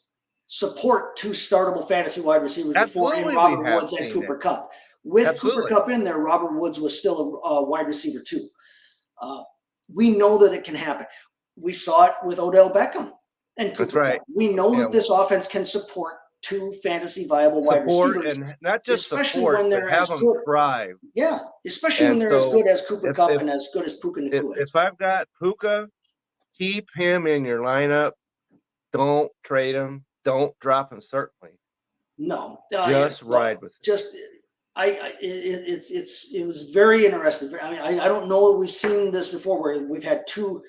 support 2 startable fantasy wide receivers before in Robert Woods and Cooper Kupp. With Cooper Kupp in there, Robert Woods was still a wide receiver too. We know that it can happen. We saw it with Odell Beckham and Cooper Kupp. We know that this offense can support 2 fantasy viable wide receivers, and not just especially support, when they're as good. Thrive. Yeah, especially when they're as good as Cooper Kupp and as good as Puka Nacua. If I've got Puka, keep him in your lineup. Don't trade him. Don't drop him. Certainly. No, just ride with it. It was very interesting. I don't know that we've seen this before, where we've had two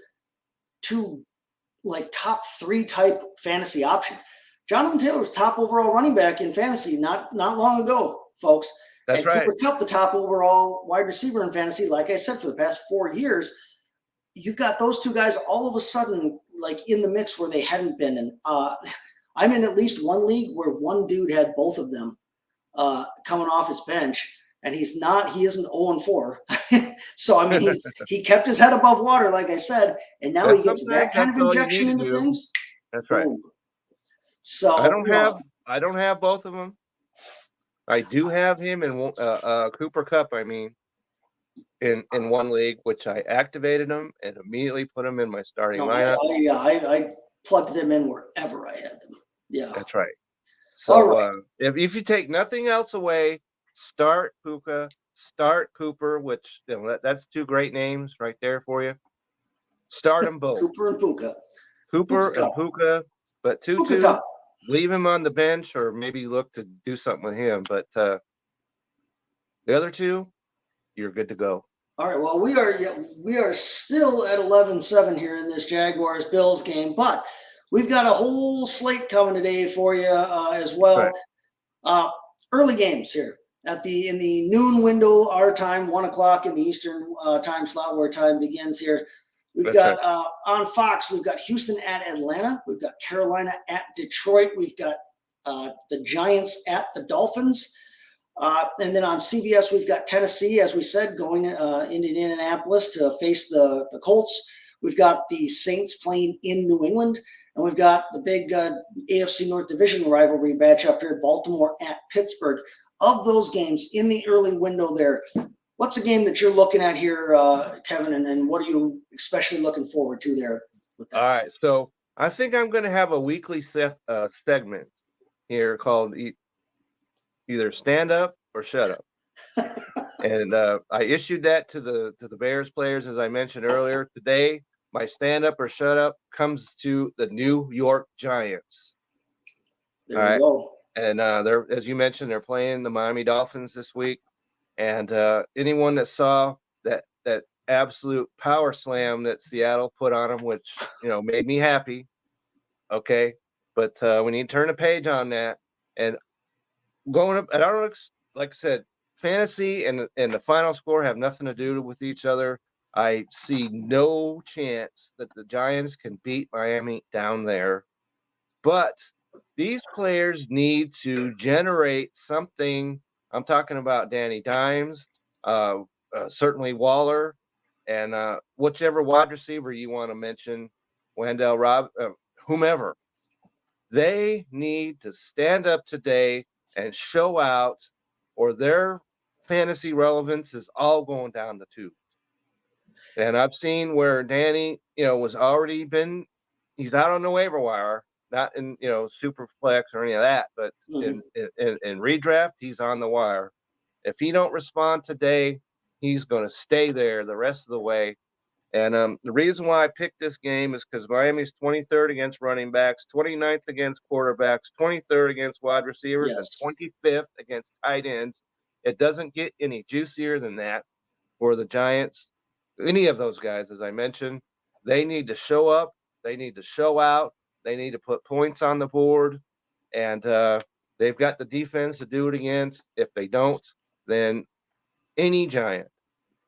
like top 3 type fantasy options. Jonathan Taylor was top overall running back in fantasy not long ago, folks. That's right. Cooper Kupp, the top overall wide receiver in fantasy, like I said, for the past 4 years. You've got those 2 guys all of a sudden like in the mix where they hadn't been. And I'm in at least one league where one dude had both of them coming off his bench, and he isn't 0-4. So I mean, he kept his head above water, like I said, and now he gets that kind of injection into things. That's right. Boom. So I don't have both of them. I do have him in Cooper Cup. I mean, in one league, which I activated him and immediately put him in my starting lineup. I plugged them in wherever I had them. Yeah, that's right. So right. If you take nothing else away, start Puka, start Cooper, which that's two great names right there for you. Start them both. Cooper and Puka. Cooper and Puka, but Tutu, leave him on the bench or maybe look to do something with him. But the other two, you're good to go. All right. Well, we are still at 11-7 here in this Jaguars-Bills game, but we've got a whole slate coming today for you as well. Right. Early games here in the noon window, our time, 1 o'clock in the Eastern time slot where time begins here. We've got on Fox, we've got Houston at Atlanta. We've got Carolina at Detroit. We've got the Giants at the Dolphins. And then on CBS, we've got Tennessee, as we said, going into Indianapolis to face the Colts. We've got the Saints playing in New England. And we've got the big AFC North Division rivalry matchup here, Baltimore at Pittsburgh. Of those games in the early window there, what's a game that you're looking at here, Kevin, and what are you especially looking forward to there? With that? All right, so I think I'm going to have a weekly segment here called either Stand Up or Shut Up. And I issued that to the Bears players, as I mentioned earlier. Today, my Stand Up or Shut Up comes to the New York Giants. There you go. And they're, as you mentioned, they're playing the Miami Dolphins this week. And anyone that saw that absolute power slam that Seattle put on them, which made me happy. Okay, but we need to turn a page on that. And going up, I don't know, like I said, fantasy and the final score have nothing to do with each other. I see no chance that the Giants can beat Miami down there. But these players need to generate something. I'm talking about Danny Dimes, certainly Waller, and whichever wide receiver you want to mention, Wendell whomever. They need to stand up today and show out, or their fantasy relevance is all going down the tubes. And I've seen where Danny, was already he's out on the waiver wire, not in, super flex or any of that, but in redraft, he's on the wire. If he don't respond today, he's going to stay there the rest of the way. And the reason why I picked this game is because Miami's 23rd against running backs, 29th against quarterbacks, 23rd against wide receivers, and 25th against tight ends. It doesn't get any juicier than that for the Giants. Any of those guys, as I mentioned, they need to show up. They need to show out. They need to put points on the board. And they've got the defense to do it against. If they don't, then any Giant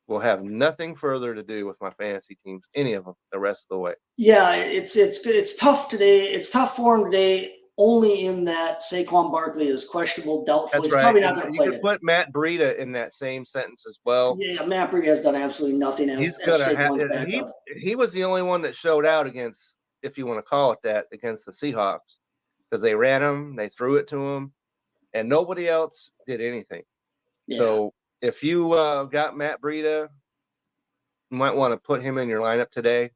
will have nothing further to do with my fantasy teams, any of them, the rest of the way. Yeah, it's tough today. It's tough for him today, only in that Saquon Barkley is questionable, doubtful. He's probably not going to play. You can put Matt Breida in that same sentence as well. Yeah, Matt Breida has done absolutely nothing as Saquon's backup. He was the only one that showed out against, if you want to call it that, against the Seahawks, because they ran him, they threw it to him, and nobody else did anything. Yeah. So if you got Matt Breida, you might want to put him in your lineup today.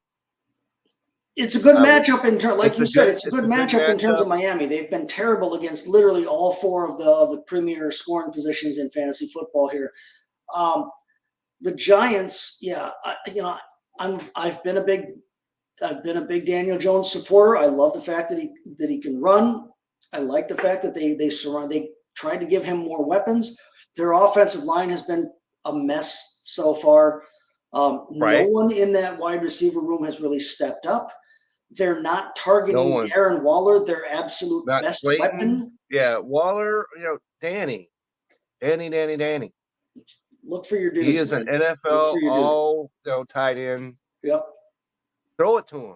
It's a good matchup in terms, like you said, it's a good matchup in terms of Miami. They've been terrible against literally all four of the premier scoring positions in fantasy football here. The Giants, I've been a big Daniel Jones supporter. I love the fact that he can run. I like the fact that they tried to give him more weapons. Their offensive line has been a mess so far. No one in that wide receiver room has really stepped up. They're not targeting Darren Waller, their absolute best weapon. Yeah, Waller, Danny. Look for your dude. He is an NFL all tight end. Yep. Throw it to him.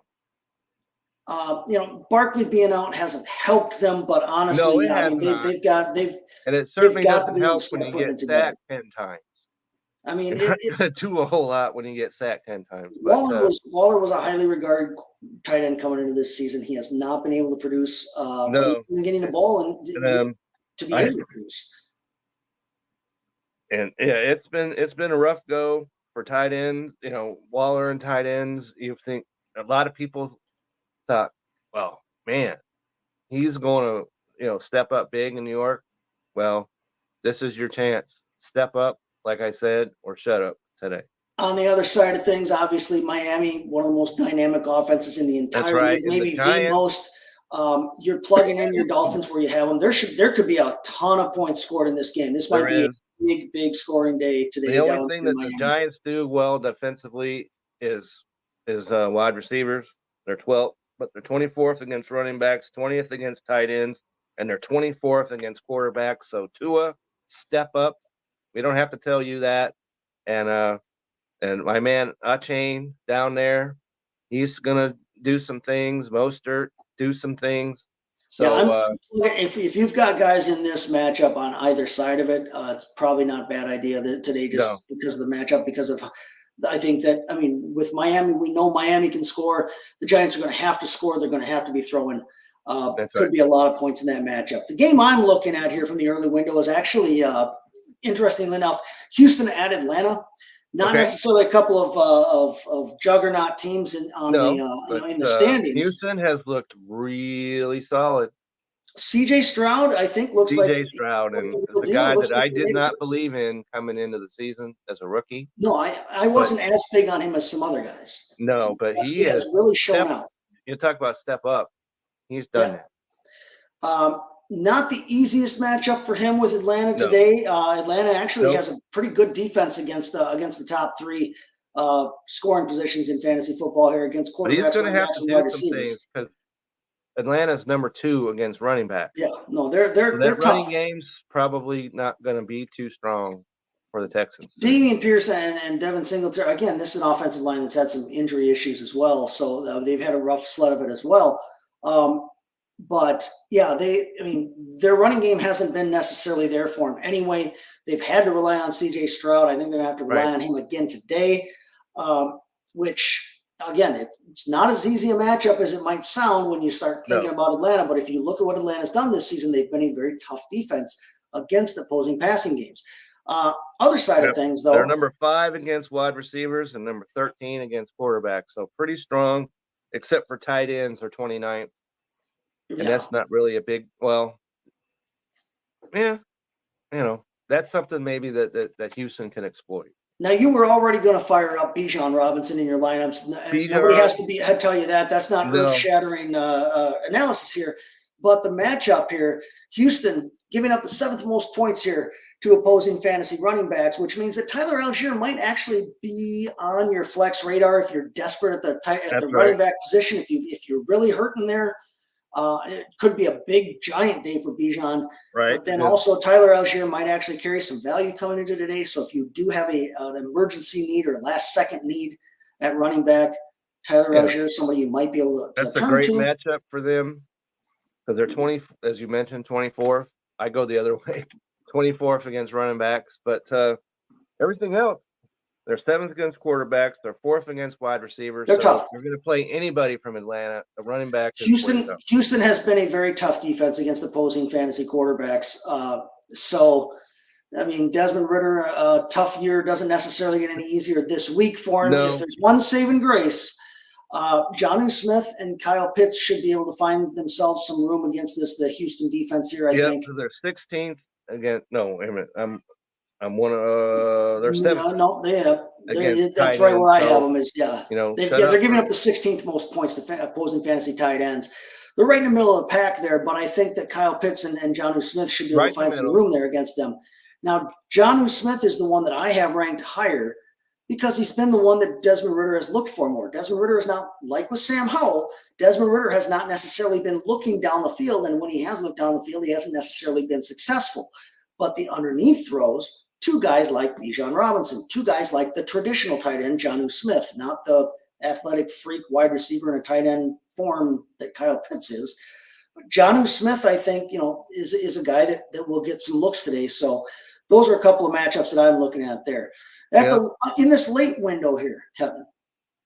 Barkley being out hasn't helped them, but honestly, No, it yeah, I has mean, not. they've And it certainly got to doesn't be able to help start when you putting get it together. sacked 10 times. I mean, You're not going to do a whole lot when you get sacked 10 times. But Waller was a highly regarded tight end coming into this season. He has not been able to produce, but No. he's been getting the ball and to be able to produce. And yeah, it's been a rough go for tight ends. Waller and tight ends. You think a lot of people thought, well, man, he's going to step up big in New York. Well, this is your chance. Step up, like I said, or shut up today. On the other side of things, obviously Miami, one of the most dynamic offenses in the entire league, maybe the most. You're plugging in your Dolphins where you have them. There could be a ton of points scored in this game. This might be a big scoring day today. The only thing that the Giants do well defensively is wide receivers. They're 12th, but they're 24th against running backs, 20th against tight ends, and they're 24th against quarterbacks. So Tua, step up. We don't have to tell you that. And my man Achane down there, he's gonna do some things. Mostert do some things. So if you've got guys in this matchup on either side of it, it's probably not a bad idea that today because of the matchup. Because of, I think that with Miami, we know Miami can score. The Giants are going to have to score. They're going to have to be throwing. Could be a lot of points in that matchup. The game I'm looking at here from the early window is actually, interestingly enough, Houston at Atlanta. Not necessarily a couple of juggernaut teams in the standings. Houston has looked really solid. CJ Stroud, I think, looks like CJ Stroud, and the guy that I did not believe in coming into the season as a rookie. No, I wasn't as big on him as some other guys. No, but he has really shown out. You talk about step up. He's done that. Not the easiest matchup for him with Atlanta today. Atlanta actually has a pretty good defense against the top three scoring positions in fantasy football here against quarterbacks. But he's going to have to do some things because Atlanta's number 2 against running backs. Yeah, no, they're tough. Running game's probably not going to be too strong for the Texans. Dameon Pierce and Devin Singletary. Again, this is an offensive line that's had some injury issues as well, so they've had a rough sled of it as well. But yeah, their running game hasn't been necessarily there for them anyway. They've had to rely on CJ Stroud. I think they're gonna have to rely on him again today, which again, it's not as easy a matchup as it might sound when you start thinking about Atlanta. But if you look at what Atlanta's done this season, they've been a very tough defense against opposing passing games. Other side of things, though, they're number 5 against wide receivers and number 13 against quarterbacks. So pretty strong, except for tight ends are 29th. And that's not really a big, that's something maybe that Houston can exploit. Now, you were already going to fire up Bijan Robinson in your lineups. Nobody has to tell you that. That's not earth-shattering analysis here. But the matchup here, Houston giving up the 7th most points here to opposing fantasy running backs, which means that Tyler Algier might actually be on your flex radar if you're desperate at the running back position. If you're really hurting there. It could be a big, giant day for Bijan. Right. But then also Tyler Algier might actually carry some value coming into today. So if you do have an emergency need or a last-second need at running back, Tyler Algier is somebody you might be able to turn to. That's a great matchup for them because they're 20, as you mentioned, 24th. I go the other way, 24th against running backs. But everything else, they're 7th against quarterbacks. They're 4th against wide receivers. They're tough. You're going to play anybody from Atlanta, a running back. Houston has been a very tough defense against opposing fantasy quarterbacks. Desmond Ridder, a tough year, doesn't necessarily get any easier this week for him. No. If there's one saving grace, Jonnu Smith and Kyle Pitts should be able to find themselves some room against the Houston defense here, I think. So they're 16th against – no, wait a minute. I'm one of they're 7th. No, that's right where I have them is they're giving up the 16th most points to opposing fantasy tight ends. They're right in the middle of the pack there, but I think that Kyle Pitts and Jonnu Smith should be able to find some room there against them. Now, Jonnu Smith is the one that I have ranked higher because he's been the one that Desmond Ridder has looked for more. Desmond Ridder is not like with Sam Howell. Desmond Ridder has not necessarily been looking down the field, and when he has looked down the field, he hasn't necessarily been successful. But the underneath throws, 2 guys like Bijan Robinson, 2 guys like the traditional tight end, Jonnu Smith, not the athletic freak wide receiver and a tight end form that Kyle Pitts is. Jonnu Smith, I think, is a guy that will get some looks today. So those are a couple of matchups that I'm looking at there. In this late window here, Kevin,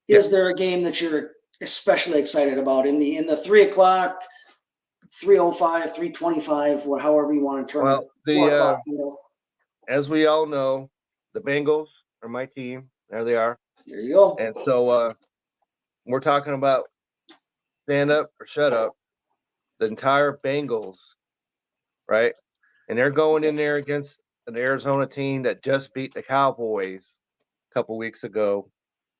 is there a game that you're especially excited about in the 3 o'clock, 3:05, 3:25, however you want to term it? Well, as we all know, the Bengals are my team. There they are. There you go. And so we're talking about stand up or shut up. The entire Bengals, right? And they're going in there against an Arizona team that just beat the Cowboys a couple weeks ago.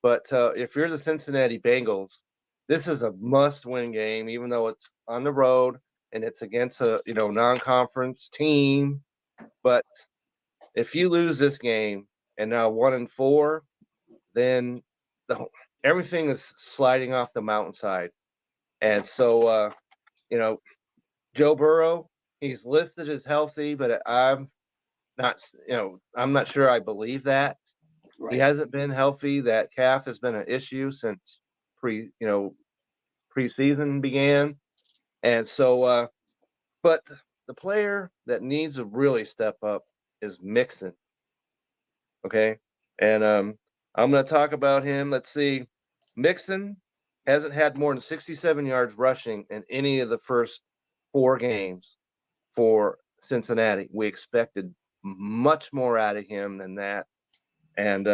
But if you're the Cincinnati Bengals, this is a must-win game, even though it's on the road and it's against a non-conference team. But if you lose this game and now 1-4, then everything is sliding off the mountainside. And so, Joe Burrow, he's listed as healthy, but I'm not sure I believe that. Right. He hasn't been healthy. That calf has been an issue since preseason began. And so, but the player that needs to really step up is Mixon. Okay. And I'm going to talk about him. Let's see. Mixon hasn't had more than 67 yards rushing in any of the first 4 games for Cincinnati. We expected much more out of him than that. And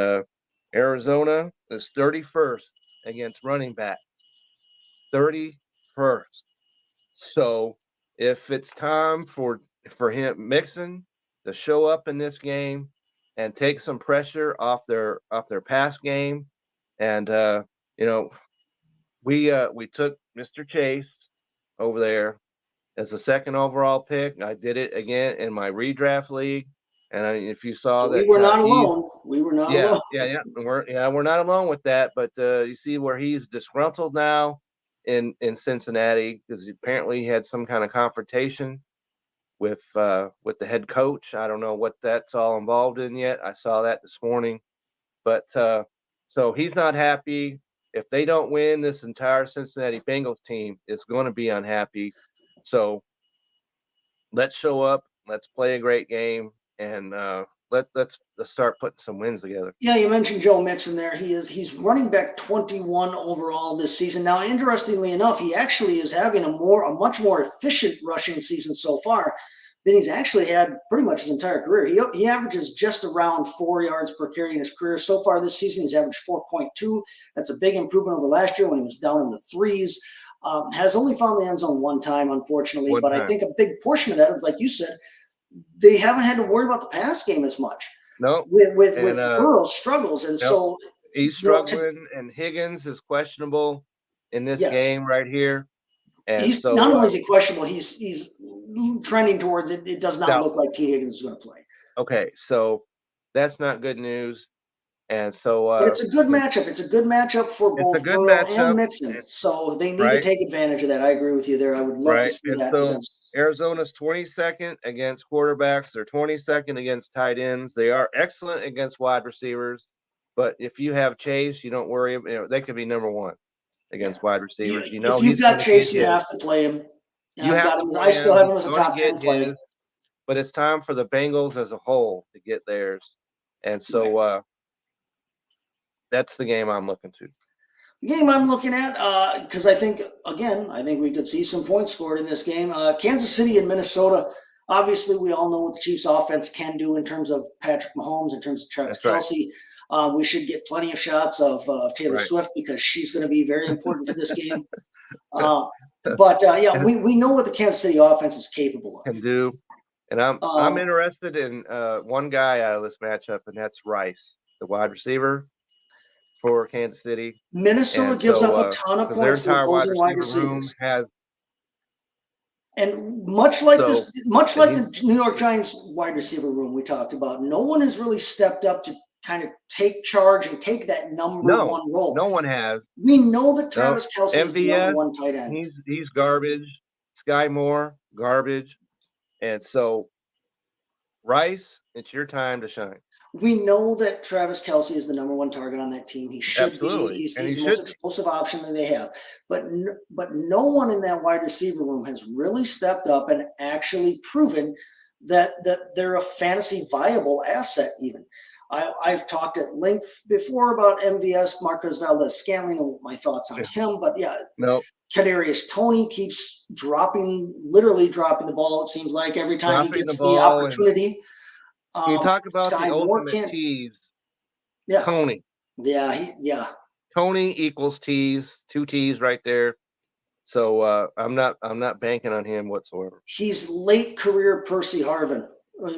Arizona is 31st against running back. 31st. So if it's time for him, Mixon, to show up in this game and take some pressure off their pass game, and we took Mr. Chase over there as the 2nd overall pick. I did it again in my redraft league, and if you saw that, we were not alone. We were not alone. Yeah. We're not alone with that. But you see where he's disgruntled now in Cincinnati because apparently he had some kind of confrontation with the head coach. I don't know what that's all involved in yet. I saw that this morning, but so he's not happy. If they don't win, this entire Cincinnati Bengals team is going to be unhappy. So let's show up. Let's play a great game, and let's start putting some wins together. Yeah, you mentioned Joe Mixon there. He's running back 21 overall this season. Now, interestingly enough, he actually is having a much more efficient rushing season so far than he's actually had pretty much his entire career. He averages just around 4 yards per carry in his career. So far this season, he's averaged 4.2. That's a big improvement over last year when he was down in the 3s. Has only found the end zone one time, unfortunately. I think a big portion of that is, like you said, they haven't had to worry about the pass game as much. No, with Burrow's struggles, and so he's struggling. And Higgins is questionable in this game right here. And so not only is he questionable, he's trending towards it. It does not look like T. Higgins is going to play. Okay, so that's not good news. And so, but it's a good matchup. It's a good matchup for both Burrow and Mixon. So they need to take advantage of that. I agree with you there. I would love to see that. So Arizona's 22nd against quarterbacks. They're 22nd against tight ends. They are excellent against wide receivers. But if you have Chase, you don't worry. They could be number 1 against wide receivers. If you've got Chase, you have to play him. I still have him as a top 10 player. But it's time for the Bengals as a whole to get theirs. And so that's the game I'm looking to. The game I'm looking at, because I think we could see some points scored in this game. Kansas City and Minnesota. Obviously, we all know what the Chiefs' offense can do in terms of Patrick Mahomes, in terms of Travis Kelce. We should get plenty of shots of Taylor Swift because she's going to be very important to this game. We know what the Kansas City offense is capable of. Can do. And I'm interested in one guy out of this matchup, and that's Rice, the wide receiver for Kansas City. Minnesota gives up a ton of points to opposing wide receivers. And much like the New York Giants wide receiver room we talked about, no one has really stepped up to kind of take charge and take that number 1 role. No one has. We know that Travis Kelce is the number 1 tight end. He's garbage. Sky Moore, garbage. And so, Rice, it's your time to shine. We know that Travis Kelce is the number one target on that team. He should Absolutely. be. He's And he the most should be. explosive option that they have. But no one in that wide receiver room has really stepped up and actually proven that they're a fantasy viable asset. Even I've talked at length before about MVS, Marquez Valdez-Scantling, and my thoughts on him. But yeah, No, Kadarius Toney keeps literally dropping the ball. It seems like every time he Dropping gets the the ball, and opportunity. you talk about Sky the Moore ultimate can't. tease. Yeah, Tony. yeah. Tony equals tease, 2 T's right there. So I'm not banking on him whatsoever. He's late career Percy Harvin,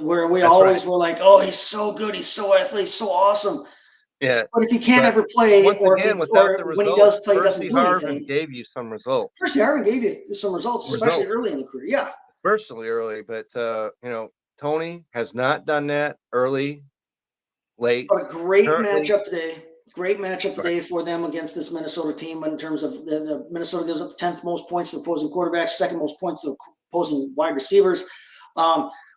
where we That's always right. were like, oh, he's so good, he's so athletic, he's so awesome. Yeah. But if he can't But ever play, once or, again, if without the or when he results, does play, he doesn't Percy do Harvin anything. gave you some results. Percy Harvin gave you some results, especially early in the career. Yeah. Personally early, but Tony has not done that early, late. But a great Currently- matchup today. Great matchup today for them against this Minnesota team in terms of the Minnesota gives up the 10th most points to opposing quarterbacks, second most points to opposing wide receivers.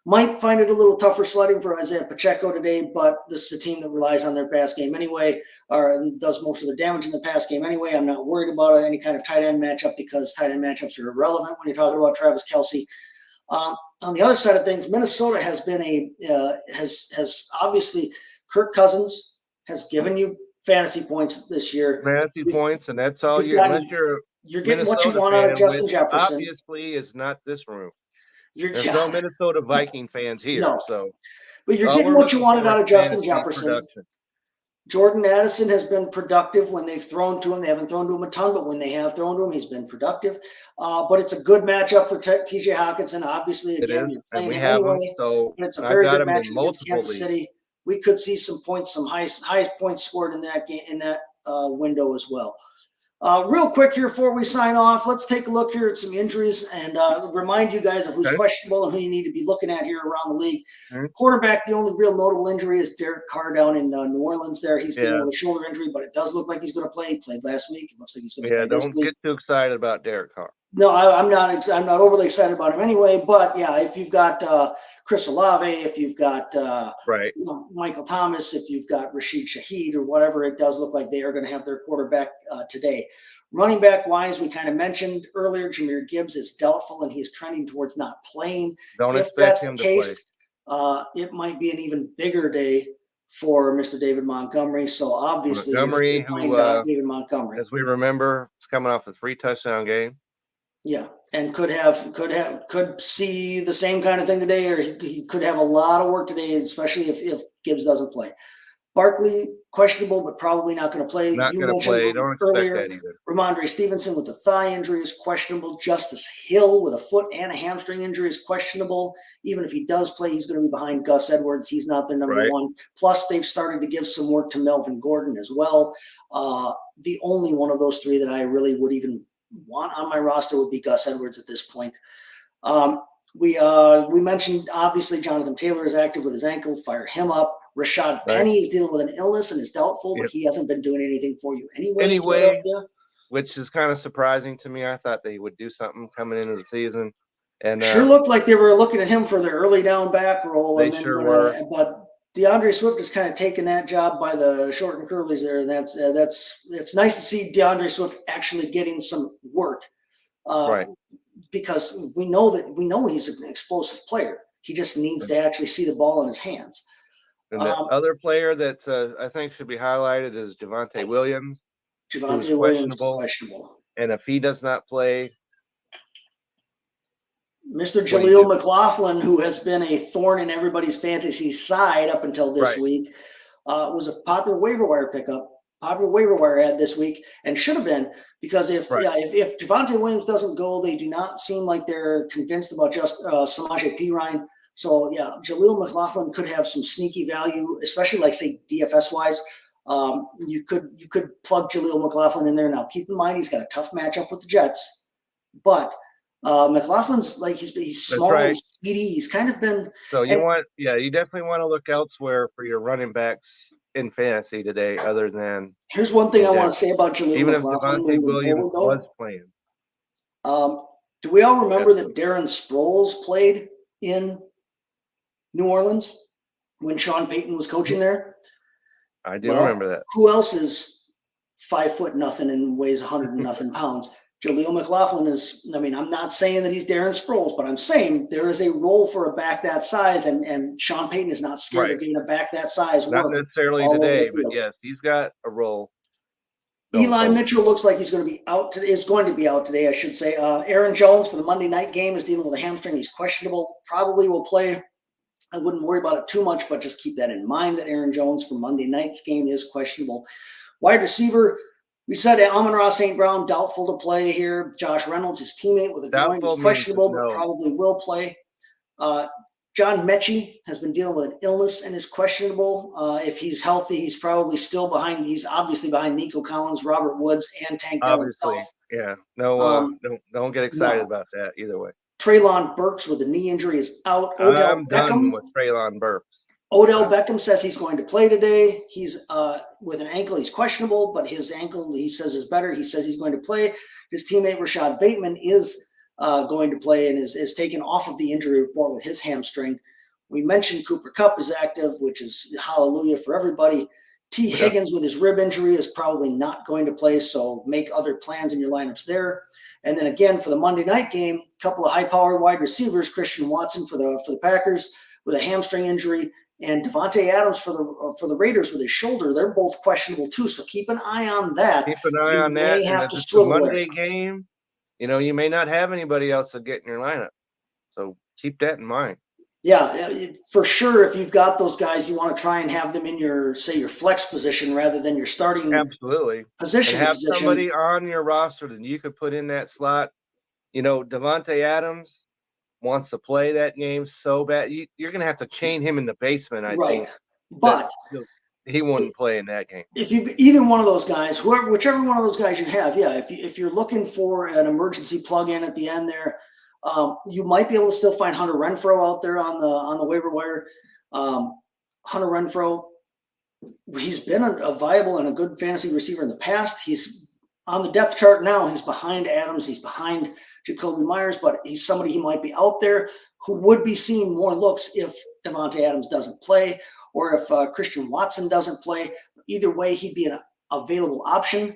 Might find it a little tougher sledding for Isaiah Pacheco today, but this is a team that relies on their pass game anyway, or does most of the damage in the pass game anyway. I'm not worried about any kind of tight end matchup because tight end matchups are irrelevant when you're talking about Travis Kelce. On the other side of things, Minnesota has been has obviously Kirk Cousins has given you fantasy points this year. Fantasy points, and that's all you've unless you're getting what you Minnesota want out of fan, Justin which Jefferson. obviously is not this room. There's Yeah. no Minnesota Viking fans here, No. so But you're all getting we're what you looking wanted for out is of Justin fantasy Jefferson. production. Jordan Addison has been productive when they've thrown to him. They haven't thrown to him a ton, but when they have thrown to him, he's been productive. But it's a good matchup for TJ Hawkinson. Obviously, It again, is, you're and playing we him have them. anyway. So But it's a I've very got good them in matchup against multiple Kansas leagues. City. We could see some points, some high points scored in that game, in that window as well. Real quick here before we sign off, let's take a look here at some injuries and remind you guys of who's Okay. questionable and who you need to be looking at here around the league. Mhm. Quarterback, the only real notable injury is Derek Carr down in New Orleans there. He's dealing Yeah. with a shoulder injury, but it does look like he's going to play. He played last week. It looks like he's going to Yeah, play this don't week. get too excited about Derek Carr. No, I'm not overly excited about him anyway. But yeah, if you've got Chris Olave, if you've got Right. Michael Thomas, if you've got Rashid Shaheed or whatever, it does look like they are going to have their quarterback today. Running back wise, we kind of mentioned earlier, Jahmyr Gibbs is doubtful and he's trending towards not playing. Don't If expect that's him the to play. case, it might be an even bigger day for Mr. David Montgomery. So obviously, Montgomery, you're playing who, David Montgomery. As we remember, is coming off a 3-touchdown game. Yeah, and could see the same kind of thing today, or he could have a lot of work today, especially if Gibbs doesn't play. Barkley, questionable, but probably not going to play. Not You going to mentioned play. Don't expect earlier, that either. Ramondre Stevenson with the thigh injury is questionable. Justice Hill with a foot and a hamstring injury is questionable. Even if he does play, he's going to be behind Gus Edwards. He's not their number Right. one. Plus, they've started to give some work to Melvin Gordon as well. The only one of those three that I really would even want on my roster would be Gus Edwards at this point. We mentioned, obviously, Jonathan Taylor is active with his ankle. Fire him up. Rashad Right. Penny is dealing with an illness and is doubtful, Yep. but he hasn't been doing anything for you anyway. Anyway, Philadelphia. which is kind of surprising to me. I thought they would do something coming into the season. And Sure looked like they were looking at him for the early down back role. They And then, sure were. But DeAndre Swift has kind of taken that job by the short and curlies there. And it's nice to see DeAndre Swift actually getting some work. Right. Because we know he's an explosive player. He just needs to actually see the ball in his hands. And the other player that I think should be highlighted is Javonte Williams. Javonte Williams is questionable. And if he does not play, Mr. What do you Jaleel do? McLaughlin, who has been a thorn in everybody's fantasy side up until this Right. week, was a popular waiver wire pickup, popular waiver wire ad this week, and should have been, because if Javonte Williams doesn't go, they do not seem like they're convinced about just Samaje Perine. So yeah, Jaleel McLaughlin could have some sneaky value, especially like say DFS wise. You could plug Jaleel McLaughlin in there. Now keep in mind he's got a tough matchup with the Jets, but McLaughlin's like he's small, right. he's speedy. He's kind of been. so you definitely want to look elsewhere for your running backs in fantasy today, other than Here's one thing I want to say about Jaleel even if McLaughlin. Devontae moving Williams forward, was playing. do we all remember that Darren Sproles played in New Orleans? when Sean Payton was coaching there. I do remember that. Who else is 5 foot nothing and weighs 100 and nothing pounds? Jaleel McLaughlin is, I mean, I'm not saying that he's Darren Sproles, but I'm saying there is a role for a back that size, and Sean Payton is not scared of getting a back that size. Not necessarily today, but yes, he's got a role. Eli Mitchell looks like he's going to be out today. Is going to be out today, I should say. Aaron Jones for the Monday night game is dealing with a hamstring. He's questionable. Probably will play. I wouldn't worry about it too much, but just keep that in mind that Aaron Jones for Monday night's game is questionable. Wide receiver, we said Amon-Ra St. Brown, doubtful to play here. Josh Reynolds, his teammate with a groin, is questionable, but probably will play. John Mechie has been dealing with an illness and is questionable. If he's healthy, he's probably still behind. He's obviously behind Nico Collins, Robert Woods, and Tank Dell himself. Yeah. No, don't get excited about that either way. Treylon Burks with a knee injury is out. I'm done with Treylon Burks. Odell Beckham says he's going to play today. He's with an ankle. He's questionable, but his ankle, he says, is better. He says he's going to play. His teammate Rashad Bateman is going to play and is taken off of the injury report with his hamstring. We mentioned Cooper Kupp is active, which is hallelujah for everybody. T. Higgins with his rib injury is probably not going to play, so make other plans in your lineups there. And then again, for the Monday night game, a couple of high-powered wide receivers, Christian Watson for the Packers with a hamstring injury, and Devontae Adams for the Raiders with his shoulder. They're both questionable too, so keep an eye on that. Keep an eye on that. And if it's a Monday game, you may not have anybody else to get in your lineup. So keep that in mind. Yeah, for sure. If you've got those guys, you want to try and have them in your flex position rather than your starting position. And have somebody on your roster that you could put in that slot. Devontae Adams wants to play that game so bad. You're going to have to chain him in the basement, I think. But he wouldn't play in that game. If you either one of those guys, whichever one of those guys you have, if you're looking for an emergency plug-in at the end there, you might be able to still find Hunter Renfrow out there on the waiver wire. Hunter Renfrow, he's been a viable and a good fantasy receiver in the past. He's on the depth chart now. He's behind Adams. He's behind Jacoby Myers, but he's somebody he might be out there who would be seeing more looks if Devontae Adams doesn't play or if Christian Watson doesn't play. Either way, he'd be an available option.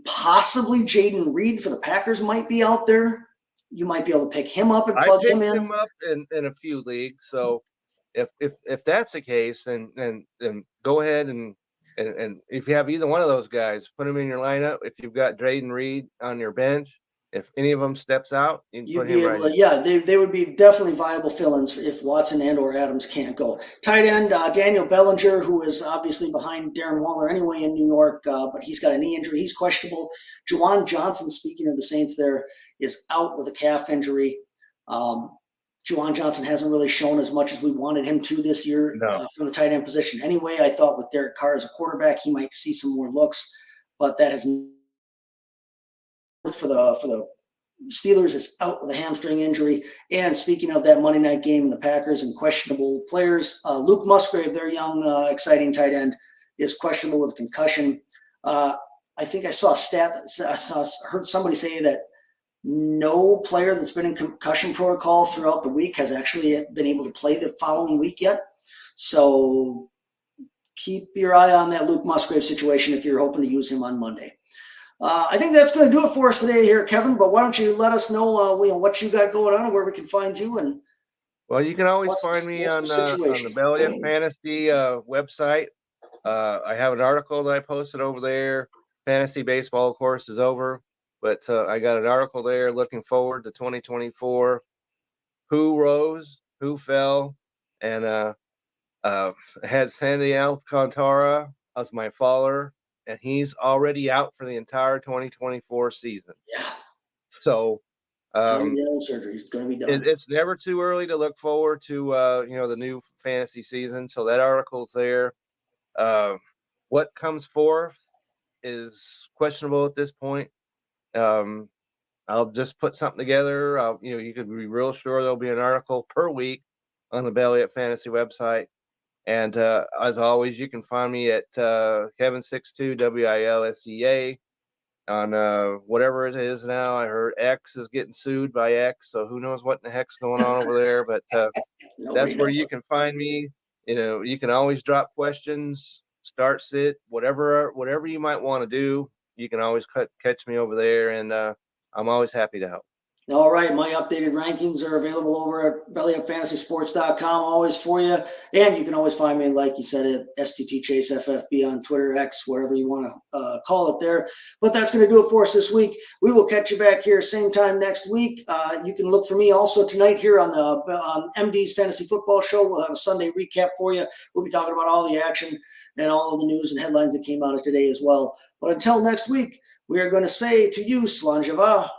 Possibly Jaden Reed for the Packers might be out there. You might be able to pick him up and plug him in. I picked him up in a few leagues. So if that's the case, then go ahead and if you have either one of those guys, put them in your lineup. If you've got Jaden Reed on your bench, if any of them steps out, you can put him right in. Yeah, they would be definitely viable fill-ins if Watson and or Adams can't go. Tight end, Daniel Bellinger, who is obviously behind Darren Waller anyway in New York, but he's got a knee injury. He's questionable. Juwan Johnson, speaking of the Saints there, is out with a calf injury. Juwan Johnson hasn't really shown as much as we wanted him to this year from the tight end position. Anyway, I thought with Derek Carr as a quarterback, he might see some more looks, but that has for the Steelers is out with a hamstring injury. And speaking of that Monday night game, the Packers and questionable players, Luke Musgrave, their young, exciting tight end, is questionable with a concussion. I think I saw a stat that heard somebody say that no player that's been in concussion protocol throughout the week has actually been able to play the following week yet. So keep your eye on that Luke Musgrave situation if you're hoping to use him on Monday. I think that's going to do it for us today here, Kevin, but why don't you let us know what you got going on and where we can find you. And well, you can always find me on the Belly Up Fantasy website. I have an article that I posted over there. Fantasy baseball, of course, is over. But I got an article there looking forward to 2024. Who rose, who fell, and I had Sandy Alcantara as my faller, and he's already out for the entire 2024. season. Yeah. So surgery is going to be done. It's never too early to look forward to the new fantasy season. So that article's there. What comes forth is questionable at this point. I'll just put something together. You could be real sure there'll be an article per week on the Belly Up Fantasy website. And as always, you can find me at Kevin62 WILSEA on whatever it is now. I heard X is getting sued by X, so who knows what in the heck's going on over there. But that's where you can find me. you can always drop questions, start, sit, whatever you might want to do. You can always catch me over there, and I'm always happy to help. All right, my updated rankings are available over at bellyupfantasysports.com, always for you. And you can always find me, like you said, at STT Chase FFB on Twitter, X, wherever you want to call it there. But that's going to do it for us this week. We will catch you back here same time next week. You can look for me also tonight here on MD's Fantasy Football Show. We'll have a Sunday recap for you. We'll be talking about all the action and all of the news and headlines that came out of today as well. But until next week, we are going to say to you, Slanjava.